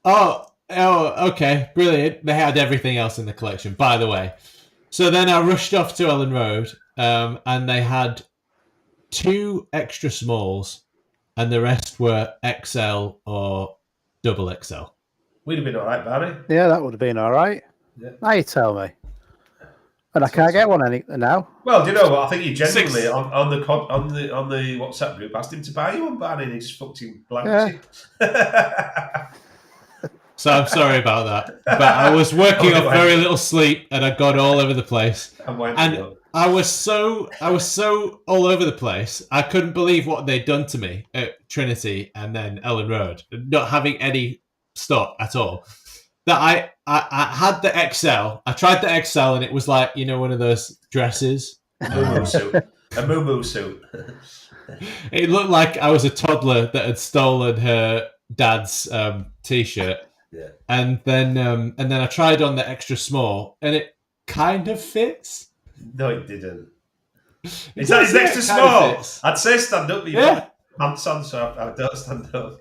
Speaker 1: Oh, okay, brilliant. They had everything else in the collection, by the way. So then I rushed off to Ellen Road, and they had 2 extra smalls, and the rest were XL or double XL.
Speaker 2: We'd have been all right, Barry.
Speaker 3: Yeah, that would have been all right.
Speaker 2: Yeah.
Speaker 3: Now you tell me. And I can't get one now.
Speaker 2: Well, do you know what? I think you genuinely on the WhatsApp group asked him to buy you one, Barney, and he just fucking blanked you.
Speaker 1: So I'm sorry about that, but I was working off very little sleep, and I got all over the place. And I was so all over the place. I couldn't believe what they'd done to me at Trinity and then Ellen Road, not having any stock at all. That I had the XL. I tried the XL, and it was like, one of those dresses,
Speaker 2: a moo-moo suit.
Speaker 1: It looked like I was a toddler that had stolen her dad's t-shirt.
Speaker 2: Yeah.
Speaker 1: And then I tried on the extra small, and it kind of fits.
Speaker 2: No, it didn't. Is that his extra small? I'd say stand up, but you've got pants on, so I don't stand up.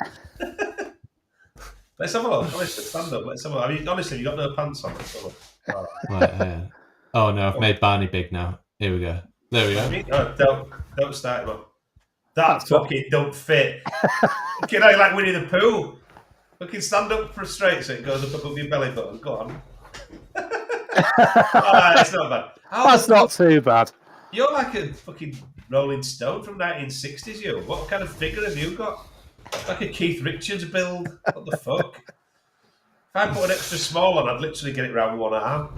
Speaker 2: Let's have a look. Honestly, stand up. Let's have a look. I mean, honestly, you've got no pants on. Let's have a look.
Speaker 1: Right, oh no, I've made Barney big now. Here we go. There we go.
Speaker 2: Don't start him up. That fucking don't fit. Fucking like Winnie the Pooh. Fucking stand up for straight so it goes up above your belly button. Go on. It's not bad.
Speaker 3: That's not too bad.
Speaker 2: You're like a fucking Rolling Stone from 1960s, you. What kind of figure have you got? Like a Keith Richards build. What the fuck? If I put an extra small on, I'd literally get it round one arm.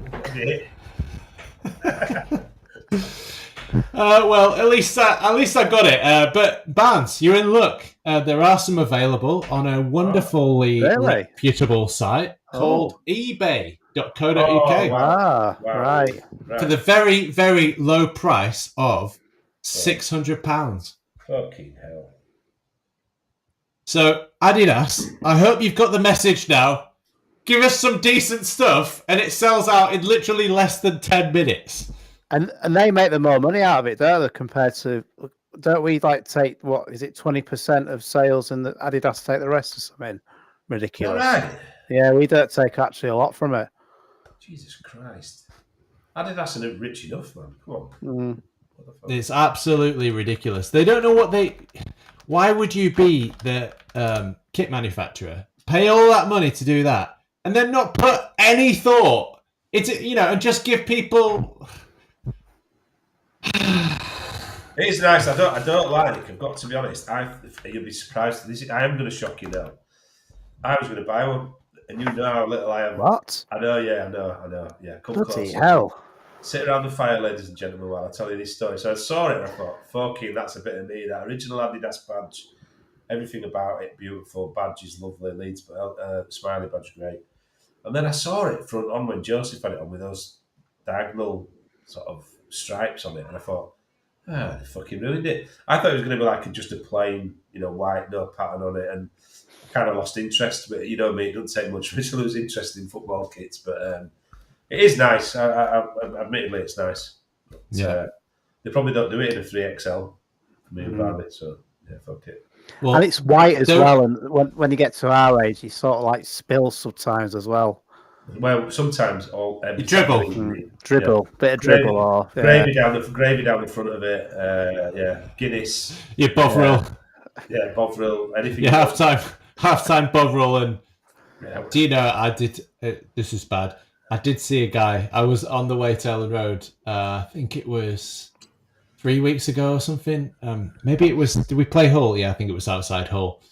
Speaker 1: Well, at least I got it. But Barnes, you're in luck. There are some available on a wonderfully reputable site called ebay.co.uk.
Speaker 3: Wow. Right.
Speaker 1: For the very, very low price of £600.
Speaker 2: Fucking hell.
Speaker 1: So, Adidas, I hope you've got the message now. Give us some decent stuff, and it sells out in literally less than 10 minutes.
Speaker 3: And they make the more money out of it, don't they? Compared to, don't we take 20% of sales, and the Adidas take the rest or something ridiculous?
Speaker 2: All right.
Speaker 3: Yeah, we don't take actually a lot from it.
Speaker 2: Jesus Christ, Adidas isn't rich enough, man. Come on.
Speaker 1: It's absolutely ridiculous. They don't know what they. Why would you be the kit manufacturer, pay all that money to do that, and then not put any thought into and just give people.
Speaker 2: It is nice. I don't like. I've got to be honest. You'll be surprised. I am going to shock you now. I was going to buy one, and you know how little I am.
Speaker 3: What?
Speaker 2: I know. Yeah, I know. Yeah, come
Speaker 3: Bloody
Speaker 2: close.
Speaker 3: hell.
Speaker 2: Sit around the fire, ladies and gentlemen, while I tell you this story. So I saw it and I thought, Farke IN, that's a bit of me. That original Adidas badge, everything about it, beautiful. Badge is lovely. Leeds, smiley badge, great. And then I saw it front on when Joseph had it on with those diagonal sort of stripes on it. And I thought, they fucking ruined it. I thought it was going to be like just a plain, white, no pattern on it. And I kind of lost interest. But you know me, it doesn't take much for me to lose interest in football kits. But it is nice. Admittedly, it's nice. But, they probably don't do it in a 3XL for me about it. So, yeah, fuck it.
Speaker 3: Well, and it's white as well. And when you get to our age, you sort of like spill sometimes as well.
Speaker 2: Well, sometimes
Speaker 1: you dribble,
Speaker 3: bit of dribble, or
Speaker 2: gravy down the front of it. Guinness.
Speaker 1: Your Bovril.
Speaker 2: Yeah, Bovril. Anything.
Speaker 1: Your halftime Bovril, and do you know I did? This is bad. I did see a guy. I was on the way to Ellen Road. I think it was 3 weeks ago or something. Maybe it was. Did we play Hull? Yeah, I think it was outside Hull,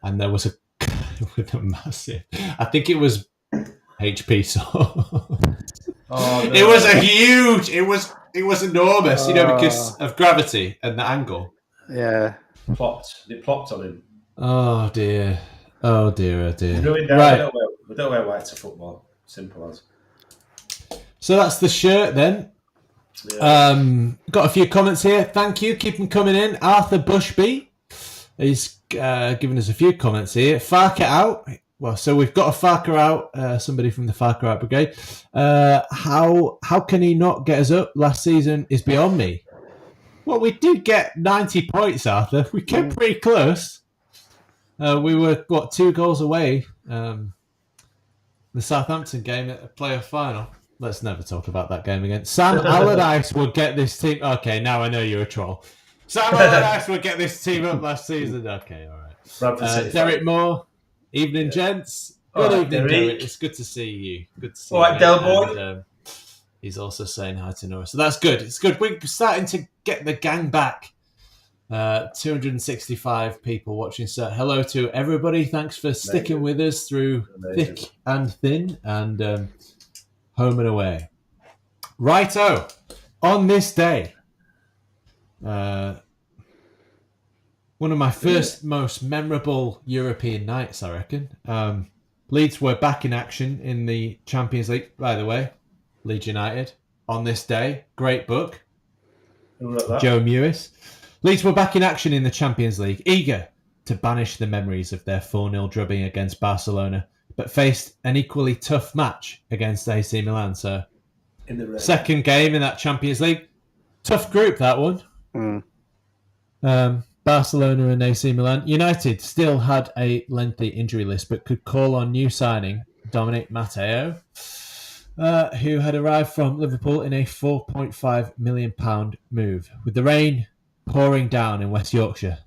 Speaker 1: and there was with a massive. I think it was HP sauce.
Speaker 2: Oh, no.
Speaker 1: It was a huge. It was enormous. Because of gravity and the angle.
Speaker 3: Yeah.
Speaker 2: It plopped on him.
Speaker 1: Oh dear. Oh dear.
Speaker 2: Right. We don't wear white to football. Simple as.
Speaker 1: So that's the shirt then. Yeah. Got a few comments here. Thank you. Keep them coming in. Arthur Bushby is giving us a few comments here. Farke out. Well, so we've got a Farke out. Somebody from the Farke out brigade. How can he not get us up? Last season is beyond me. Well, we did get 90 points, Arthur. We came pretty close. We were 2 goals away. The Southampton game at a playoff final. Let's never talk about that game again. Sam Allardyce will get this team. Okay, now I know you're a troll. Sam Allardyce will get this team up last season. Okay, all right. Derek Moore, evening, gents. Good evening, Derek. It's good to see you. Good to see you.
Speaker 2: All right, Del Boy.
Speaker 1: He's also saying hi to Nora. So that's good. It's good. We're starting to get the gang back. 265 people watching. So hello to everybody. Thanks for sticking with us through thick and thin and home and away. Righto. On this day, one of my first most memorable European nights, I reckon. Leeds were back in action in the Champions League, by the way. Leeds United on this day. Great book. Joe Mewis. Leeds were back in action in the Champions League, eager to banish the memories of their 4-0 drubbing against Barcelona, but faced an equally tough match against AC Milan. So, second game in that Champions League. Tough group, that one. Barcelona and AC Milan. United still had a lengthy injury list, but could call on new signing Dominic Matteo, who had arrived from Liverpool in a £4.5 million move. With the rain pouring down in West Yorkshire,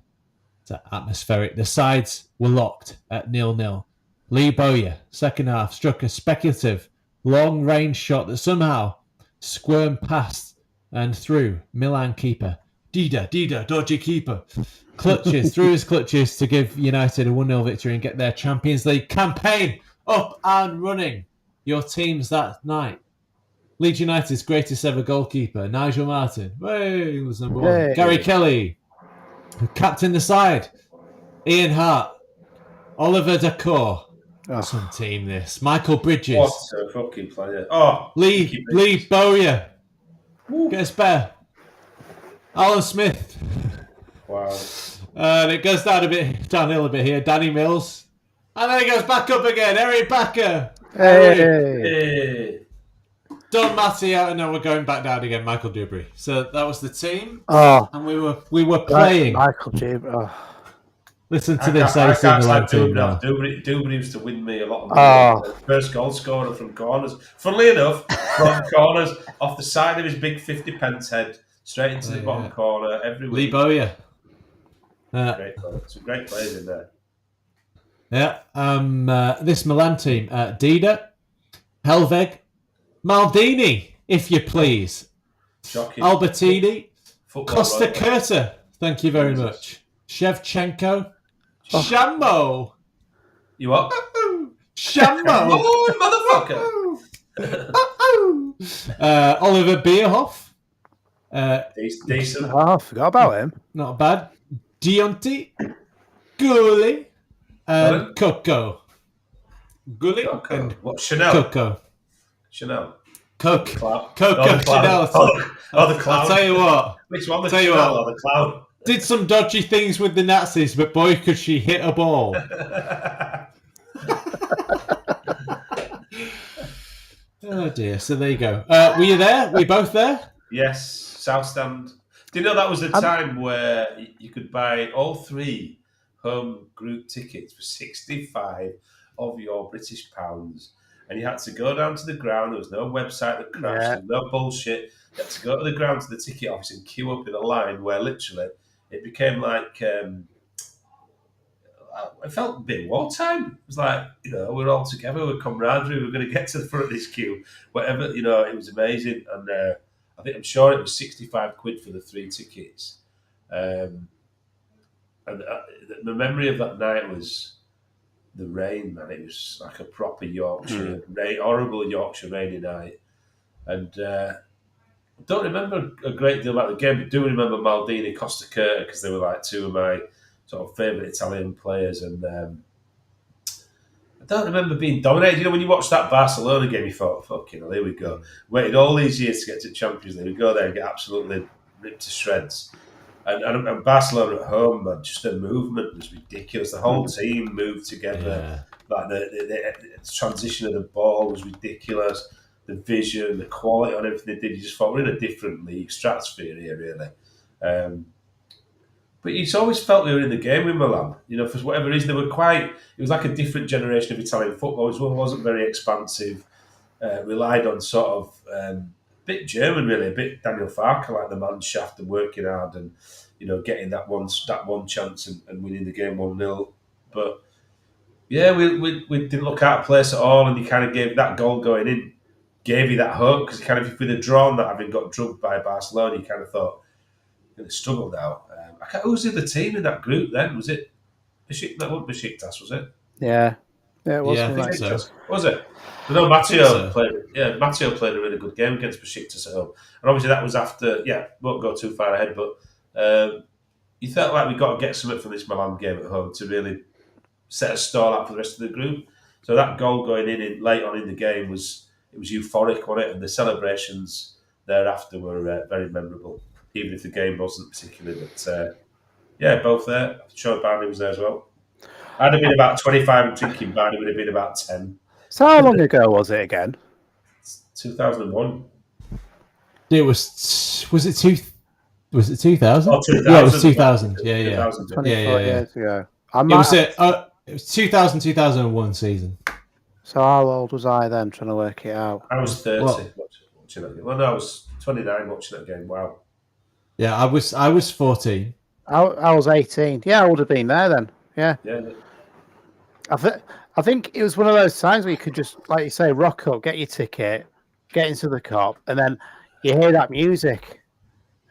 Speaker 1: it's atmospheric. The sides were locked at 0-0. Lee Bowyer, second half, struck a speculative long-range shot that somehow squirmed past and through Milan keeper. Dida, dodgy keeper. Through his clutches to give United a 1-0 victory and get their Champions League campaign up and running. Your teams that night. Leeds United's greatest ever goalkeeper, Nigel Martin. Hey, he was number 1. Hey. Gary Kelly, who captained the side. Ian Hart. Oliver Dacour. Some team this. Michael Bridges.
Speaker 2: What a fucking player.
Speaker 1: Lee Bowyer. Gets better. Alan Smith.
Speaker 2: Wow.
Speaker 1: And it goes downhill a bit here. Danny Mills. And then it goes back up again. Eric Backer.
Speaker 3: Hey.
Speaker 1: Don Matty out, and now we're going back down again. Michael Dubry. So that was the team. And we were playing.
Speaker 3: Michael Dubry.
Speaker 1: Listen to this AC Milan team now.
Speaker 2: Dubry used to win me a lot of money. First goal scorer from corners. Funnily enough, from corners, off the side of his big 50-pence head, straight into the bottom corner every week.
Speaker 1: Lee Bowyer.
Speaker 2: Some great players in there.
Speaker 1: Yeah. This Milan team, Dida, Helveg, Maldini, if you please.
Speaker 2: Shocking.
Speaker 1: Albertini,
Speaker 2: football.
Speaker 1: Costa
Speaker 2: Royal.
Speaker 1: Curta, thank you very much. Shevchenko. Shambo.
Speaker 2: You what?
Speaker 1: Shambo.
Speaker 2: Oh,
Speaker 1: motherfucker. Oliver Bierhoff.
Speaker 2: Decent.
Speaker 3: Oh, I forgot about him.
Speaker 1: Not bad. Deonti. Gully. And Coco. Gully and
Speaker 2: What? Chanel.
Speaker 1: Coco.
Speaker 2: Chanel.
Speaker 1: Coco.
Speaker 2: The
Speaker 1: Chanel.
Speaker 2: clown. The clown.
Speaker 1: I'll tell you what.
Speaker 2: Which one? The
Speaker 1: Tell you
Speaker 2: Chanel
Speaker 1: what.
Speaker 2: or the clown?
Speaker 1: Did some dodgy things with the Nazis, but boy, could she hit a ball. Oh dear. So there you go. Were you there? Were you both there?
Speaker 2: Yes. South Stand. Do you know that was the time where you could buy all 3 home group tickets for 65 of your British pounds? And you had to go down to the ground. There was no website that crashed. There was no bullshit. You had to go to the ground to the ticket office and queue up in a line where literally it became like, it felt a bit wartime. It was like, we're all together, we're camaraderie, we're going to get to the front of this queue. Whatever, it was amazing. And I'm sure it was 65 quid for the 3 tickets. And the memory of that night was the rain, man. It was like a proper Yorkshire, horrible Yorkshire rainy night. And I don't remember a great deal about the game, but do remember Maldini, Costa Curta, because they were like 2 of my sort of favourite Italian players. And I don't remember being dominated. When you watch that Barcelona game, you thought, fucking hell, here we go. Waited all these years to get to Champions League. We go there and get absolutely ripped to shreds. And Barcelona at home, man, just the movement was ridiculous. The whole team moved together. Yeah. Like the transition of the ball was ridiculous. The vision, the quality on everything they did. You just thought we're in a different league, stratosphere here, really. But you always felt we were in the game with Milan. For whatever reason, they were it was like a different generation of Italian football. It wasn't very expansive, relied on sort of a bit German, really, a bit Daniel Farke, like the man shaft and working hard and, getting that one chance and winning the game 1-0. But, yeah, we didn't look out of place at all, and you kind of gave that goal going in, gave you that hope, because kind of if we'd have drawn that, having got drugged by Barcelona, you kind of thought, going to struggle now. Who was the other team in that group then? Was it Besiktas? That wasn't Besiktas, was it?
Speaker 3: Yeah. Yeah, it was.
Speaker 1: Yeah, I think so.
Speaker 2: Was it? No, Matteo played. Yeah, Matteo played a really good game against Besiktas at home, and obviously that was after. Yeah, won't go too far ahead, but you felt like we got to get something from this Milan game at home to really set a stall out for the rest of the group. So that goal going in late on in the game was euphoric, wasn't it? And the celebrations thereafter were very memorable, even if the game wasn't particularly. But yeah, both there. I'm sure Barney was there as well. I'd have been about 25 and thinking Barney would have been about 10.
Speaker 3: So how long ago was it again?
Speaker 2: 2001.
Speaker 1: It was it 2000?
Speaker 2: Oh, 2000.
Speaker 1: Yeah, it was 2000. Yeah.
Speaker 2: 2000.
Speaker 3: 24 years ago.
Speaker 1: It was 2000-2001 season.
Speaker 3: So how old was I then, trying to work it out?
Speaker 2: I was 30 watching that game. Well, no, I was 29 watching that game. Wow.
Speaker 1: Yeah, I was 14.
Speaker 3: I was 18. Yeah, I would have been there then. Yeah. I think it was one of those times where you could just, like you say, rock up, get your ticket, get into the cop, and then you hear that music,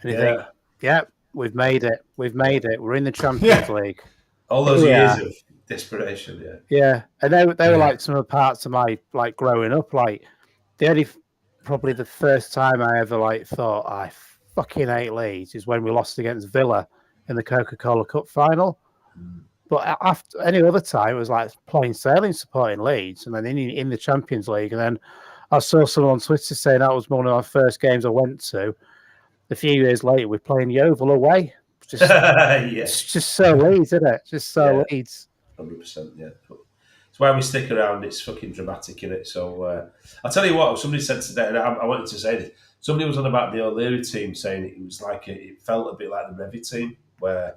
Speaker 3: and you think, "Yeah, we've made it. We've made it. We're in the Champions League."
Speaker 2: All those years of desperation.
Speaker 3: Yeah, and they were like some of the parts of my growing up. Like probably the first time I ever thought I fucking hate Leeds is when we lost against Villa in the Coca-Cola Cup final. But after any other time, it was like plain sailing supporting Leeds, and then in the Champions League. And then I saw someone on Twitter saying that was one of my first games I went to. A few years later, we're playing Yeovil away. It's just so Leeds, isn't it? Just so Leeds.
Speaker 2: 100%, yeah. It's why we stick around. It's fucking dramatic, innit? So I'll tell you what, somebody said today, and I wanted to say this. Somebody was on about the O'Leary team, saying it was it felt a bit like the Revy team, where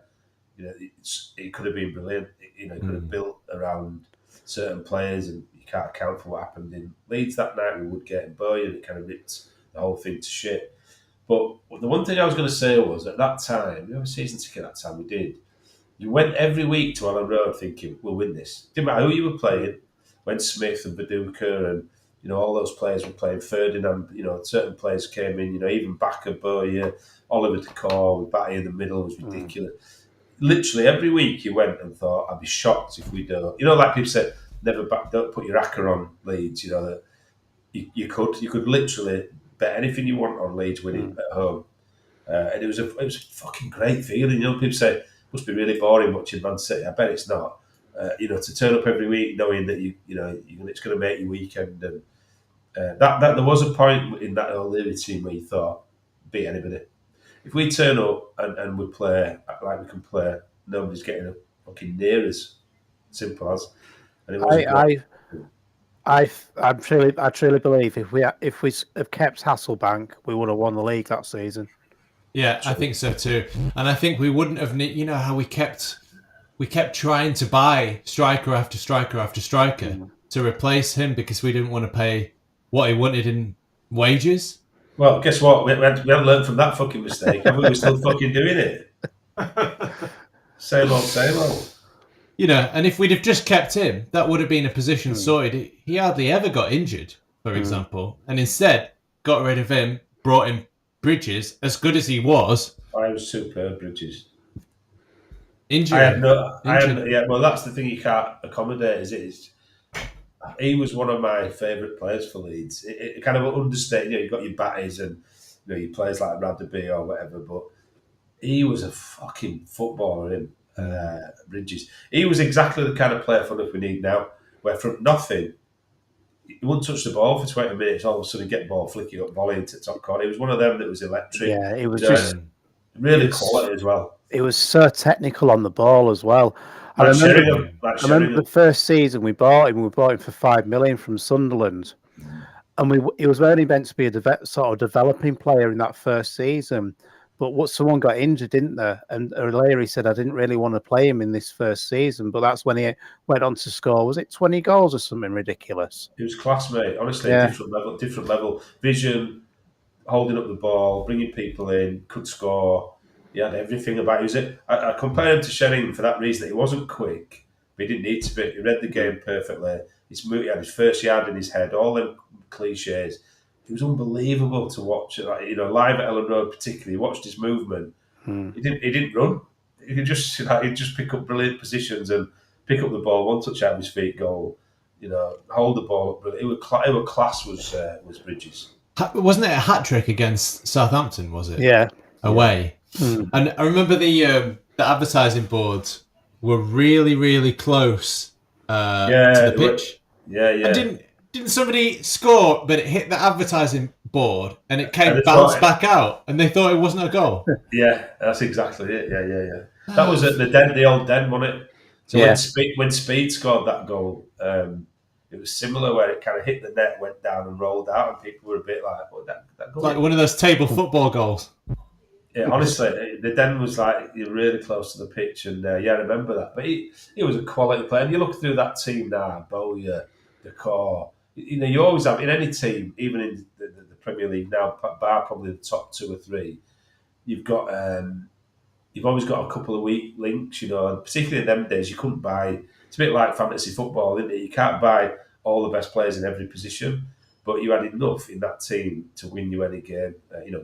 Speaker 2: it could have been brilliant. It could have built around certain players, and you can't account for what happened in Leeds that night with Woodgate and Bowie, and it kind of ripped the whole thing to shit. But the one thing I was going to say was, at that time, we have a season ticket at that time, we did. You went every week to Allen Road thinking, we'll win this. Didn't matter who you were playing. When Smith and Baduka and all those players were playing. Ferdinand, certain players came in, even Bakker, Bowyer, Oliver Decor with Batty in the middle was ridiculous. Literally every week you went and thought, I'd be shocked if we don't. Like people said, don't put your hacker on Leeds. That you could literally bet anything you want on Leeds winning at home, and it was a fucking great feeling. People say it must be really boring watching Man City. I bet it's not. To turn up every week knowing that it's going to make your weekend, and that there was a point in that O'Leary team where you thought, beat anybody. If we turn up and we play like we can play, nobody's getting a fucking near us. Simple as. And it wasn't
Speaker 3: I truly believe if we have kept Hasselbank, we would have won the league that season.
Speaker 1: Yeah, I think so too. And I think we wouldn't have. How we kept trying to buy striker after striker after striker to replace him because we didn't want to pay what he wanted in wages.
Speaker 2: Well, guess what? We haven't learned from that fucking mistake. Have we? We're still fucking doing it. Same old.
Speaker 1: And if we'd have just kept him, that would have been a position sorted. He hardly ever got injured, for example. And instead, got rid of him, brought in Bridges, as good as he was.
Speaker 2: I was superb, Bridges.
Speaker 1: Injury.
Speaker 2: Well, that's the thing you can't accommodate, he was one of my favourite players for Leeds. It kind of understated, you've got your Batties and your players like Radaby or whatever, but he was a fucking footballer, Bridges. He was exactly the kind of player for us we need now, where from nothing, he wouldn't touch the ball for 20 minutes, all of a sudden get ball flicking up, volley into the top corner. He was one of them that was electric.
Speaker 3: Yeah, it was just
Speaker 2: really quality as well.
Speaker 3: It was so technical on the ball as well. I remember the first season we bought him for $5 million from Sunderland, and he was only meant to be a sort of developing player in that first season. But someone got injured, didn't there? And O'Leary said, I didn't really want to play him in this first season. But that's when he went on to score, was it 20 goals or something ridiculous?
Speaker 2: It was class, mate. Honestly, different level. Vision, holding up the ball, bringing people in, could score. He had everything about it. I compare him to Sheringham for that reason, that he wasn't quick, but he didn't need to be. He read the game perfectly. He had his first yard in his head, all them cliches. It was unbelievable to watch. Live at Ellen Road, particularly, you watched his movement. He didn't run. He could just pick up brilliant positions and pick up the ball, one touch out of his feet, goal. Hold the ball up. It was class. Was Bridges.
Speaker 1: Wasn't it a hat trick against Southampton? Was it?
Speaker 3: Yeah,
Speaker 1: away. And I remember the advertising boards were really, really close to the pitch.
Speaker 2: Yeah.
Speaker 1: And didn't somebody score, but it hit the advertising board and it bounced back out, and they thought it wasn't a goal?
Speaker 2: Yeah, that's exactly it. Yeah. That was at the old Den, wasn't it? So when Speed scored that goal, it was similar, where it kind of hit the net, went down and rolled out, and people were a bit like, "What that goal?"
Speaker 1: Like one of those table football goals.
Speaker 2: Yeah, honestly, the Den was like really close to the pitch, and I remember that. But he was a quality player. And you look through that team now, Bowyer, Decor. You always have in any team, even in the Premier League now, bar probably the top 2 or 3. You've always got a couple of weak links, and particularly in them days, you couldn't buy. It's a bit like fantasy football, isn't it? You can't buy all the best players in every position, but you had enough in that team to win you any game.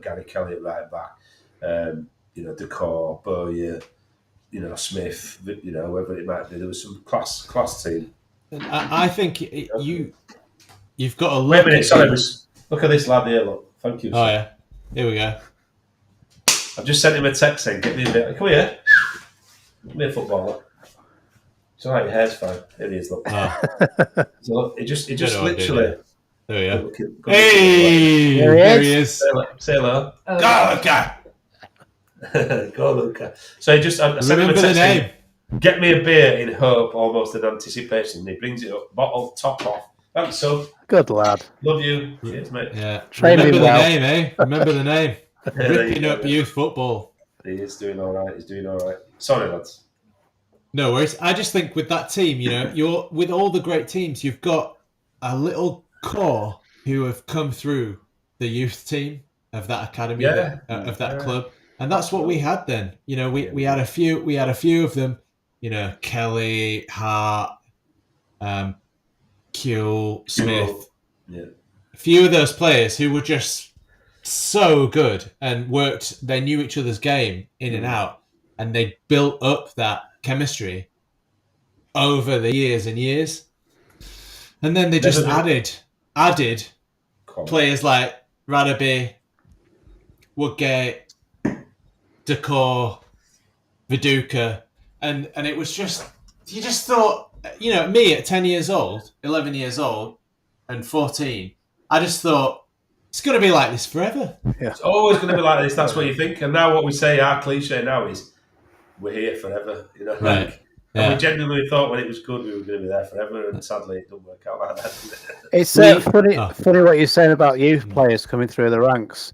Speaker 2: Gary Kelly at right back, Decor, Bowyer, Smith, whoever it might be. There was some class team.
Speaker 1: I think you've got to look.
Speaker 2: Wait a minute, sorry. Look at this lad here. Look, thank you.
Speaker 1: Oh yeah, here we go.
Speaker 2: I've just sent him a text saying, "Get me a bit. Come here, be a footballer." It's all right. Your hair's fine. There he is. Look. So look, it just literally.
Speaker 1: There we go. Hey, there he is.
Speaker 2: Say hello.
Speaker 1: Go, Luca.
Speaker 2: Go, Luca. So I sent him a text
Speaker 1: the name.
Speaker 2: Saying, "Get me a beer in hope, almost in anticipation." And he brings it up, bottle top off. Thanks, son.
Speaker 3: Good lad.
Speaker 2: Love you. Cheers, mate.
Speaker 1: Yeah.
Speaker 3: Remember
Speaker 1: the name, eh? Remember the name. Ripping up youth football.
Speaker 2: He is doing all right. Sorry, lads.
Speaker 1: No worries. I just think with that team, you're with all the great teams, you've got a little core who have come through the youth team of that academy, of that club, and that's what we had then. We had a few of them. Kelly, Hart, Kuehl, Smith.
Speaker 2: Yeah.
Speaker 1: A few of those players who were just so good and worked, they knew each other's game in and out, and they built up that chemistry over the years and years. And then they just added players like Radaby, Woodgate, Decor, Viduka, and it was just, you just thought, me at 10 years old, 11 years old, and 14, I just thought, it's going to be like this forever.
Speaker 2: Yeah. It's always going to be like this, that's what you think. And now what we say, our cliche now is, we're here forever.
Speaker 1: Right.
Speaker 2: And we genuinely thought when it was good, we were going to be there forever, and sadly it didn't work out like that.
Speaker 3: It's funny what you're saying about youth players coming through the ranks.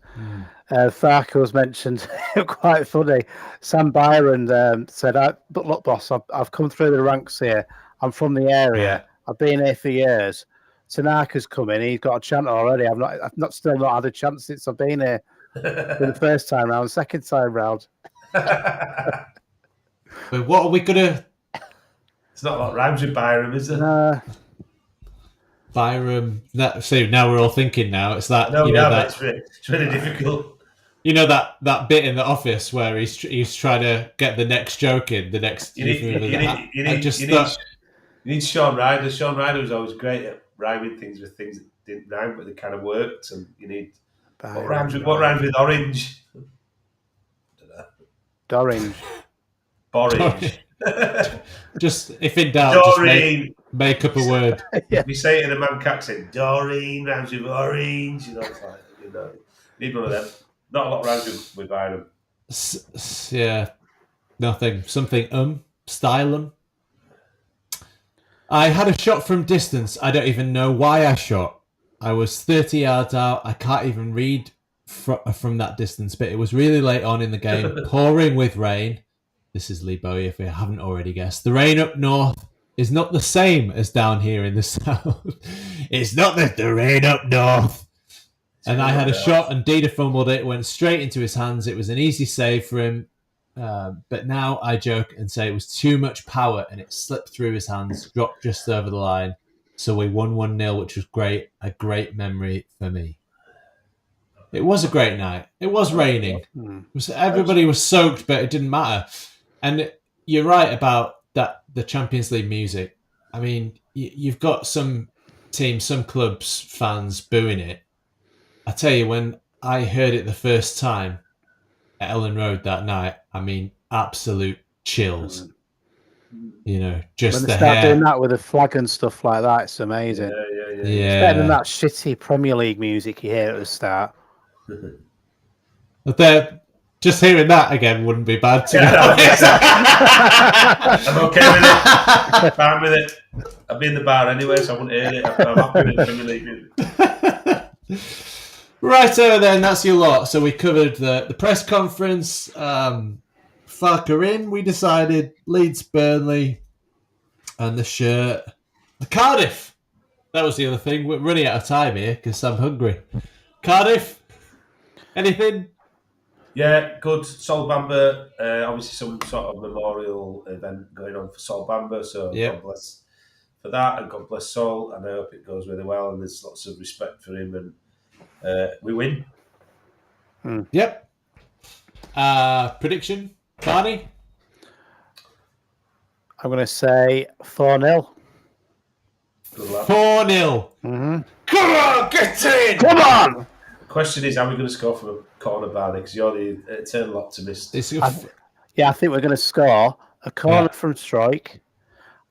Speaker 3: Farke was mentioned, quite funny. Sam Byron said, "But look, boss, I've come through the ranks here. I'm from the area. I've been here for years. Tanaka's coming. He's got a chance already. I've still not had a chance since I've been here for the first time round, second time round."
Speaker 1: But what are we gonna?
Speaker 2: It's not like rhymes with Byram, is it?
Speaker 1: Byram. See, now we're all thinking. Now it's that.
Speaker 2: No, it's really difficult.
Speaker 1: You know that bit in the office where he's trying to get the next joke in, the next.
Speaker 2: You need Sean Ryder. Sean Ryder was always great at rhyming things with things that didn't rhyme, but they kind of worked. And you need what rhymes with orange?
Speaker 3: Orange.
Speaker 2: Borage.
Speaker 1: Just if in doubt, just make up a word.
Speaker 2: We say it in a Manc accent. Doreen rhymes with orange. It's like need one of them. Not a lot rhymes with Byron.
Speaker 1: Yeah, nothing. Something. Stylum. I had a shot from distance. I don't even know why I shot. I was 30 yards out. I can't even read from that distance, but it was really late on in the game, pouring with rain. This is Lee Bowie, if we haven't already guessed. The rain up north is not the same as down here in the south. It's not the rain up north. And I had a shot, and Dida fumbled it, went straight into his hands. It was an easy save for him. But now I joke and say it was too much power, and it slipped through his hands, dropped just over the line. So we won 1-0, which was great. A great memory for me. It was a great night. It was raining. Everybody was soaked, but it didn't matter. And you're right about that. The Champions League music. I mean, you've got some teams, some clubs, fans booing it. I tell you, when I heard it the first time at Ellen Road that night, I mean, absolute chills. Just
Speaker 3: when
Speaker 1: they
Speaker 3: start doing that with a flag and stuff like that, it's amazing.
Speaker 2: Yeah.
Speaker 3: It's better than that shitty Premier League music you hear at the start.
Speaker 1: But just hearing that again wouldn't be bad.
Speaker 2: I'm okay with it. I'm fine with it. I'll be in the bar anyway, so I wouldn't hear it. I'm happy with the Premier League music.
Speaker 1: Right over then, that's your lot. So we covered the press conference, Farke In, we decided, Leeds, Burnley, and the shirt. The Cardiff. That was the other thing. We're running out of time here because I'm hungry. Cardiff, anything?
Speaker 2: Yeah, good. Sol Bamba, obviously some sort of memorial event going on for Sol Bamba, so God bless for that, and God bless Sol, and I hope it goes really well, and there's lots of respect for him, and we win.
Speaker 1: Yep. Prediction, Barney?
Speaker 3: I'm going to say 4-0.
Speaker 1: 4-0.
Speaker 3: Mm-hmm.
Speaker 1: Come on, get in!
Speaker 3: Come on!
Speaker 2: The question is, are we going to score from a corner, Barney? Because you're the eternal optimist.
Speaker 3: I think we're going to score a corner from strike,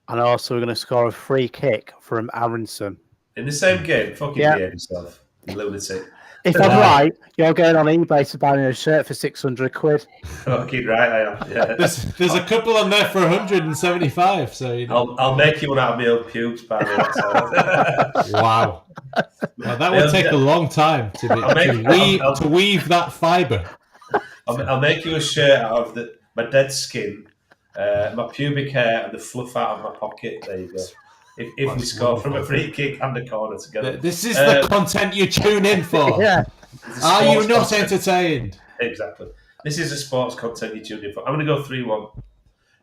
Speaker 3: and also we're going to score a free kick from Aronson.
Speaker 2: In the same game? Fucking behave yourself, you lunatic.
Speaker 3: If I'm right, you're going on eBay to buy me a shirt for 600 quid.
Speaker 2: Fucking right, I am. Yeah.
Speaker 1: There's a couple on there for 175. So
Speaker 2: I'll make you one out of my own pubes, Barney.
Speaker 1: Wow. Well, that would take a long time to weave that fibre.
Speaker 2: I'll make you a shirt out of my dead skin, my pubic hair, and the fluff out of my pocket. There you go. If we score from a free kick and a corner together.
Speaker 1: This is the content you tune in for.
Speaker 3: Yeah.
Speaker 1: Are you not entertained?
Speaker 2: Exactly. This is the sports content you tune in for. I'm going to go 3-1.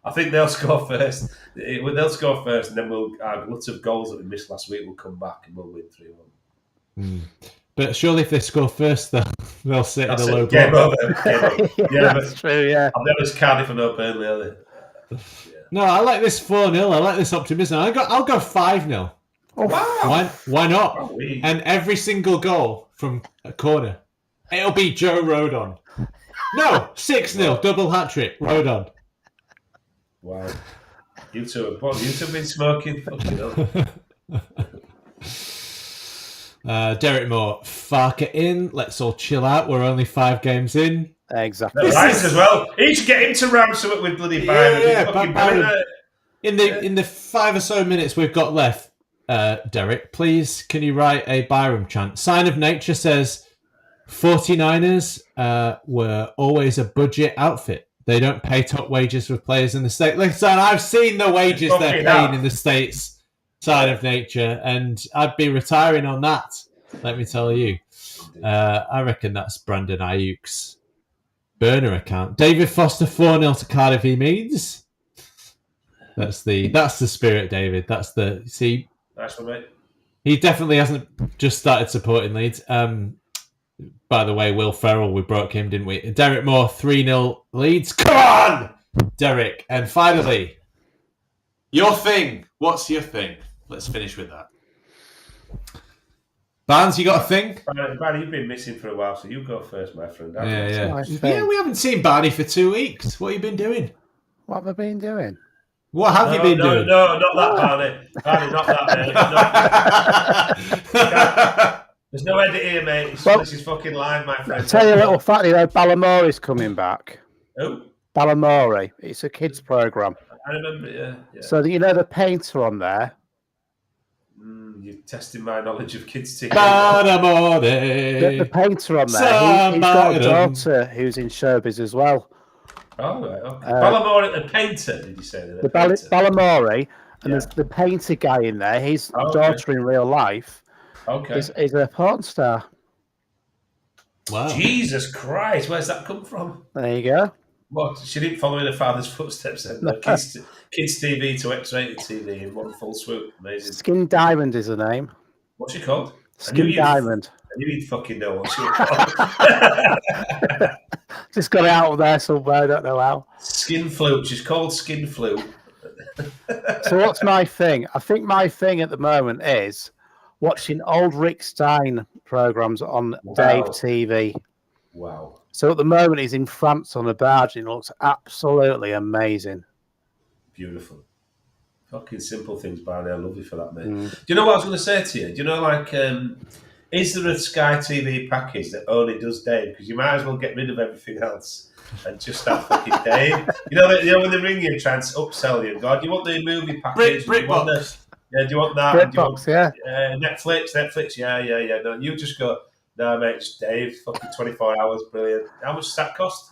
Speaker 2: I think they'll score first. They'll score first, and then our glut of goals that we missed last week will come back, and we'll win 3-1.
Speaker 1: But surely if they score first, they'll sit in a low block.
Speaker 2: Game over. Yeah,
Speaker 3: that's true, yeah.
Speaker 2: I'll be honest, Cardiff are no Burnley, are they?
Speaker 1: Yeah. No, I like this 4-0. I like this optimism. I'll go 5-0.
Speaker 2: Oh, wow.
Speaker 1: Why not?
Speaker 2: Oh,
Speaker 1: and every single goal from a corner, it'll be Joe Rodon. No, 6-0, double hat-trick, Rodon.
Speaker 2: Wow. You two have been smoking? Fucking hell.
Speaker 1: Derek Moore, Farke in. Let's all chill out. We're only 5 games in.
Speaker 3: Exactly.
Speaker 2: Right as well. He should get him to round something with bloody Byron.
Speaker 1: Yeah, in the 5 or so minutes we've got left, Derek, please can you write a Byram chant? Sign of Nature says 49ers were always a budget outfit. They don't pay top wages for players in the States. Listen, I've seen the wages they're paying in the States, Sign of Nature, and I'd be retiring on that, let me tell you. I reckon that's Brandon Ayuk's burner account. David Foster 4-0 to Cardiff, he means. That's the spirit, David. That's for me. He definitely hasn't just started supporting Leeds. By the way, Will Ferrell, we broke him, didn't we? Derek Moore, 3-0 Leeds. Come on, Derek. And finally, your thing. What's your thing? Let's finish with that. Barnes, you got a thing?
Speaker 2: Barney, you've been missing for a while, so you go first, my friend.
Speaker 1: Yeah, we haven't seen Barney for 2 weeks. What have you been doing?
Speaker 3: What have I been doing?
Speaker 1: What have you been doing?
Speaker 2: No, not that, Barney. Barney, not that, mate. There's no edit here, mate. This is fucking live, my friend.
Speaker 3: I'll tell you a little fact, Balamori's coming back.
Speaker 2: Who?
Speaker 3: Balamori. It's a kids' programme.
Speaker 2: I remember, yeah.
Speaker 3: So, the painter on there.
Speaker 2: You're testing my knowledge of kids' TV.
Speaker 3: The painter on there, he's got a daughter who's in showbiz as well.
Speaker 2: Oh, right, okay. Balamori, the painter, did you say that?
Speaker 3: Balamori, and there's the painter guy in there. His daughter in real life is a porn star.
Speaker 1: Wow.
Speaker 2: Jesus Christ, where's that come from?
Speaker 3: There you go.
Speaker 2: What? She didn't follow in her father's footsteps then. Kids TV to X-rated TV in one full swoop. Amazing.
Speaker 3: Skin Diamond is her name.
Speaker 2: What's she called?
Speaker 3: Skin Diamond.
Speaker 2: I knew you'd fucking know what she was called.
Speaker 3: Just got it out there somewhere, I don't know how.
Speaker 2: Skin Flute. She's called Skin Flute.
Speaker 3: So what's my thing? I think my thing at the moment is watching old Rick Stein programs on Dave TV.
Speaker 2: Wow.
Speaker 3: So at the moment he's in France on a barge and it looks absolutely amazing.
Speaker 2: Beautiful. Fucking simple things, Barney. I love you for that, mate. Do you know what I was going to say to you? Do you know, is there a Sky TV package that only does Dave? Because you might as well get rid of everything else and just have fucking Dave. You know when they ring you and try and upsell you and go, do you want the movie package?
Speaker 1: BritBox.
Speaker 2: Yeah, do you want that?
Speaker 3: BritBox,
Speaker 2: Netflix, yeah. No, you just go, no, mate, just Dave, fucking 24 hours, brilliant. How much does that cost?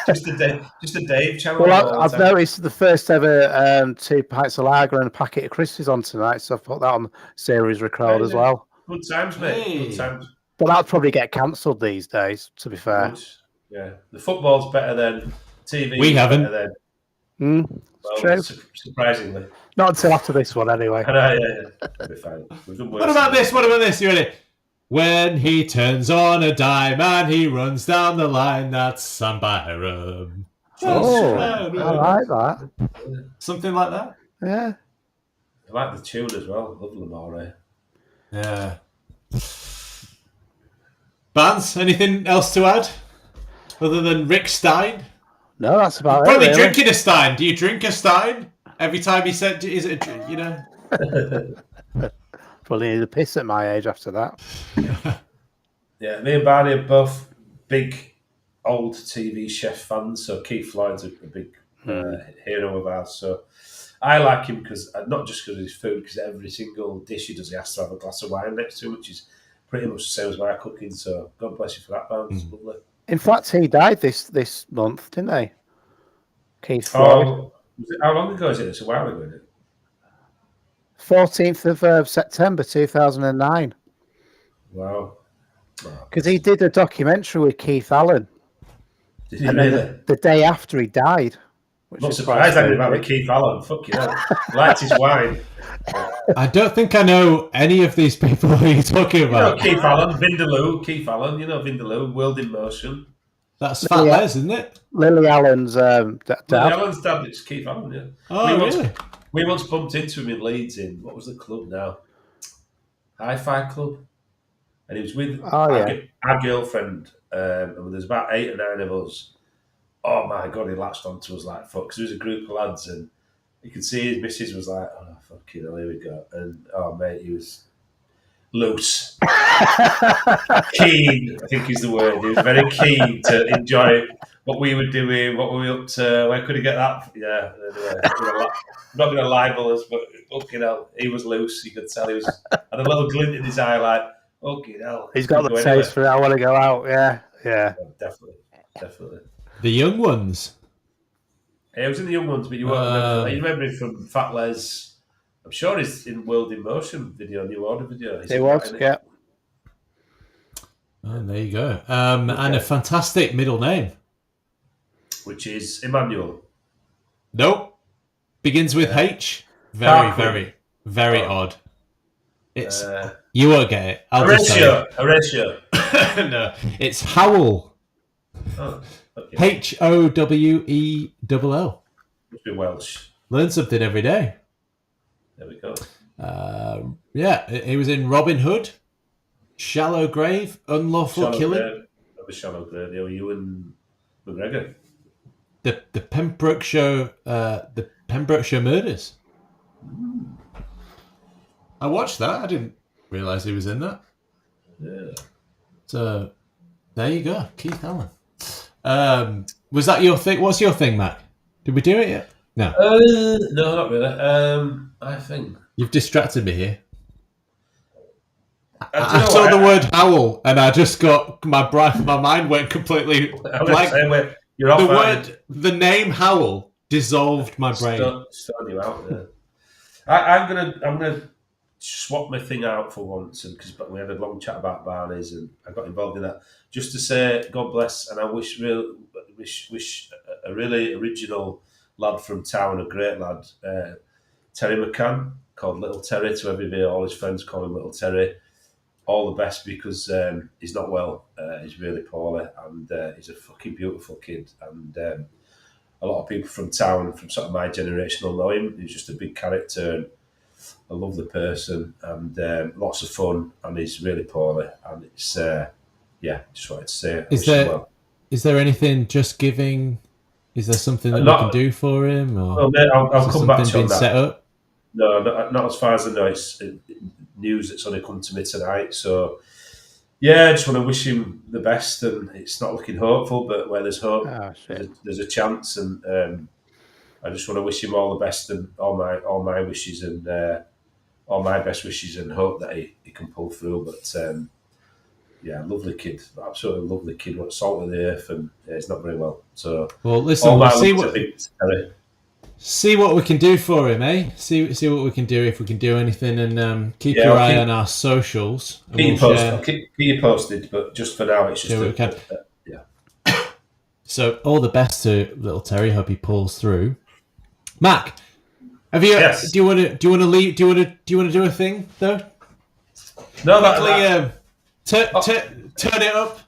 Speaker 2: just a Dave channel.
Speaker 3: Well, I've noticed the first ever 2 pints of lager and a packet of crisps on tonight, so I've put that on series record as well.
Speaker 2: Good times, mate. Good times.
Speaker 3: But that'll probably get cancelled these days, to be fair.
Speaker 2: Yeah, the football's better than TV.
Speaker 1: We haven't.
Speaker 3: True.
Speaker 2: Surprisingly.
Speaker 3: Not until after this one, anyway.
Speaker 2: Yeah. We'll be fine.
Speaker 1: What about this? You ready? When he turns on a dime and he runs down the line, that's Sam Byram.
Speaker 3: Oh, I like that.
Speaker 1: Something like that?
Speaker 3: Yeah.
Speaker 2: I like the tune as well. Love Lamar.
Speaker 1: Yeah. Barnes, anything else to add? Other than Rick Stein?
Speaker 3: No, that's about
Speaker 1: Probably
Speaker 3: it.
Speaker 1: Drinking a Stein. Do you drink a Stein? Every time he said, is it,
Speaker 3: Probably need a piss at my age after that.
Speaker 2: Yeah, me and Barney are both big old TV chef fans. So Keith Lloyd's a big hero of ours. So I like him because not just because of his food, because every single dish he does, he has to have a glass of wine next to him, which is pretty much the same as my cooking. So God bless you for that, Barnes. Lovely.
Speaker 3: In fact, he died this month, didn't he? Keith Lloyd.
Speaker 2: How long ago is it? It's a while ago, isn't it?
Speaker 3: 14th of September 2009.
Speaker 2: Wow.
Speaker 3: Because he did a documentary with Keith Allen.
Speaker 2: Did he really?
Speaker 3: The day after he died. which
Speaker 2: Not
Speaker 3: is quite
Speaker 2: surprised I didn't
Speaker 3: strange.
Speaker 2: have Keith Allen. Fucking hell. Liked his wine.
Speaker 1: I don't think I know any of these people who you're talking
Speaker 2: You know
Speaker 1: about.
Speaker 2: Keith Allen, Vindaloo, Keith Allen, you know Vindaloo, World in Motion.
Speaker 1: That's Fat Les, isn't it?
Speaker 3: Lily Allen's dad.
Speaker 2: Lily Allen's dad, it's Keith Allen, yeah.
Speaker 1: Oh, really?
Speaker 2: We once bumped into him in Leeds in, what was the club now? Hi-Fi Club. And he was with our girlfriend, and there's about 8 or 9 of us. Oh my God, he latched onto us like fuck. Because there was a group of lads, and you could see his missus was like, oh, fucking hell, here we go. And, oh, mate, he was loose. Keen, I think is the word. He was very keen to enjoy what we were doing, what were we up to, where could he get that? Yeah, anyway, I'm not going to libel us, but fucking hell, he was loose. You could tell he had a little glint in his eye, like, fucking hell.
Speaker 3: He's got the taste for it. I want to go out. Yeah.
Speaker 2: Definitely.
Speaker 1: The young ones.
Speaker 2: Yeah, he was in the young ones, but you won't remember him from Fat Les. I'm sure he's in World in Motion video, New Order video.
Speaker 3: He was, yeah.
Speaker 1: Oh, there you go. And a fantastic middle name.
Speaker 2: Which is Emmanuel.
Speaker 1: Nope. Begins with H. Very odd. It's you won't get it.
Speaker 2: Horatio.
Speaker 1: No, it's Howell.
Speaker 2: Oh, okay.
Speaker 1: Howell.
Speaker 2: Must be Welsh.
Speaker 1: Learn something every day.
Speaker 2: There we go.
Speaker 1: He was in Robin Hood, Shallow Grave, Unlawful Killing.
Speaker 2: That was Shallow Grave. Ewan McGregor.
Speaker 1: The Pembrokeshire Murders. I watched that. I didn't realise he was in that.
Speaker 2: Yeah.
Speaker 1: So there you go, Keith Allen. Was that your thing? What's your thing, Mac? Did we do it yet? No.
Speaker 2: No, not really. I think
Speaker 1: You've distracted me here. I saw the word Howl, and I just got my mind went completely blank.
Speaker 2: You're off.
Speaker 1: The name Howl dissolved my brain.
Speaker 2: Stone you out there. I'm gonna swap my thing out for once, and because we had a long chat about Barney's, and I got involved in that just to say God bless, and I wish a really original lad from town, a great lad, Terry McCann, called Little Terry to everybody. All his friends call him Little Terry. All the best, because he's not well. He's really poorly, and he's a fucking beautiful kid. And a lot of people from town, from sort of my generation, will know him. He's just a big character, and a lovely person, and lots of fun. And he's really poorly, and it's just wanted to say.
Speaker 1: Is there anything just giving? Is there something that we can do for him? Or
Speaker 2: I'll come back to that.
Speaker 1: Set up?
Speaker 2: No, not as far as I know. It's news that's only come to me tonight. So, yeah, I just want to wish him the best. And it's not looking hopeful, but where there's hope, there's a chance. And I just want to wish him all the best and all my wishes and all my best wishes, and hope that he can pull through. But lovely kid, absolutely lovely kid. What salt of the earth, and he's not very well. So,
Speaker 1: well, listen, we'll see what we can do for him, eh? See what we can do, if we can do anything, and keep your eye on our socials.
Speaker 2: Keep you posted, but just for now, it's just
Speaker 1: So all the best to little Terry. Hope he pulls through. Mac, have you? Yes. Do you want to leave? Do you want to do a thing though?
Speaker 2: No,
Speaker 1: turn it up.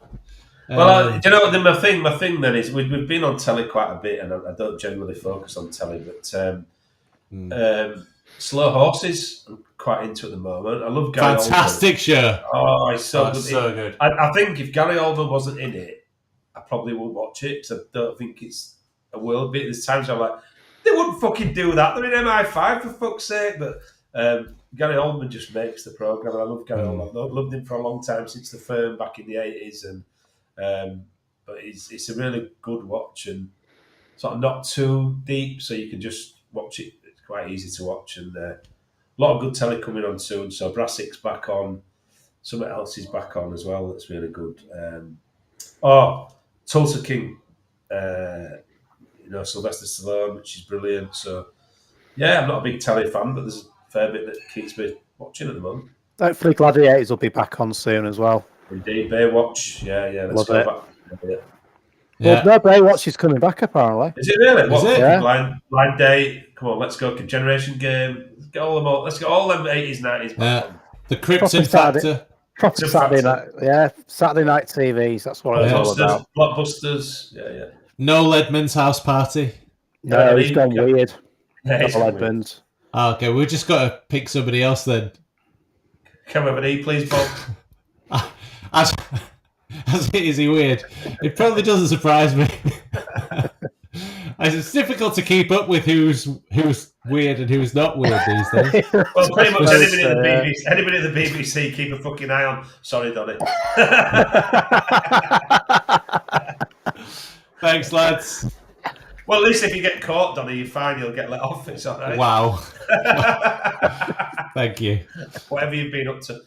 Speaker 2: Well, you know, my thing then is we've been on telly quite a bit, and I don't generally focus on telly, but Slow Horses I'm quite into at the moment. I love Gary Oldman.
Speaker 1: Fantastic show.
Speaker 2: Oh, it's so good.
Speaker 1: So good.
Speaker 2: I think if Gary Oldman wasn't in it, I probably wouldn't watch it, because I don't think it's a world beat. There's times I'm like, they wouldn't fucking do that. They're in MI5 for fuck's sake. But Gary Oldman just makes the programme. I love Gary Oldman. I've loved him for a long time, since The Firm back in the 80s, and but it's a really good watch, and sort of not too deep, so you can just watch it. It's quite easy to watch, and a lot of good telly coming on soon. So Brassic's back on, something else is back on as well. That's really good. Tulsa King, Sylvester Stallone, which is brilliant. So yeah, I'm not a big telly fan, but there's a fair bit that keeps me watching at the moment.
Speaker 3: Hopefully Gladiators will be back on soon as well.
Speaker 2: Indeed, Baywatch. Yeah, let's go back.
Speaker 3: Well, no, Baywatch is coming back apparently.
Speaker 2: Is it really? What?
Speaker 1: it?
Speaker 3: Yeah.
Speaker 2: Blind date. Come on, let's go. Generation game. Let's get all them. Let's get all them 80s, 90s back on.
Speaker 1: The Krypton
Speaker 3: Proper
Speaker 1: Factor.
Speaker 3: Proper Saturday night, Saturday night TVs. That's what it's all about.
Speaker 2: Blockbusters. Yeah.
Speaker 1: Noel Edmonds' house party.
Speaker 3: No, he's gone weird.
Speaker 2: Noel
Speaker 3: Edmonds.
Speaker 1: Oh, okay, we've just got to pick somebody else then.
Speaker 2: Can we have an E, please, Bob?
Speaker 1: As is he weird? It probably doesn't surprise me. It's difficult to keep up with who's weird and who's not weird these days.
Speaker 2: Well, pretty much anybody at the BBC, keep a fucking eye on. Sorry, Donny.
Speaker 1: Thanks, lads.
Speaker 2: Well, at least if you get caught, Donny, you're fine. You'll get let off. It's all right.
Speaker 1: Wow. Thank you.
Speaker 2: Whatever you've been up to.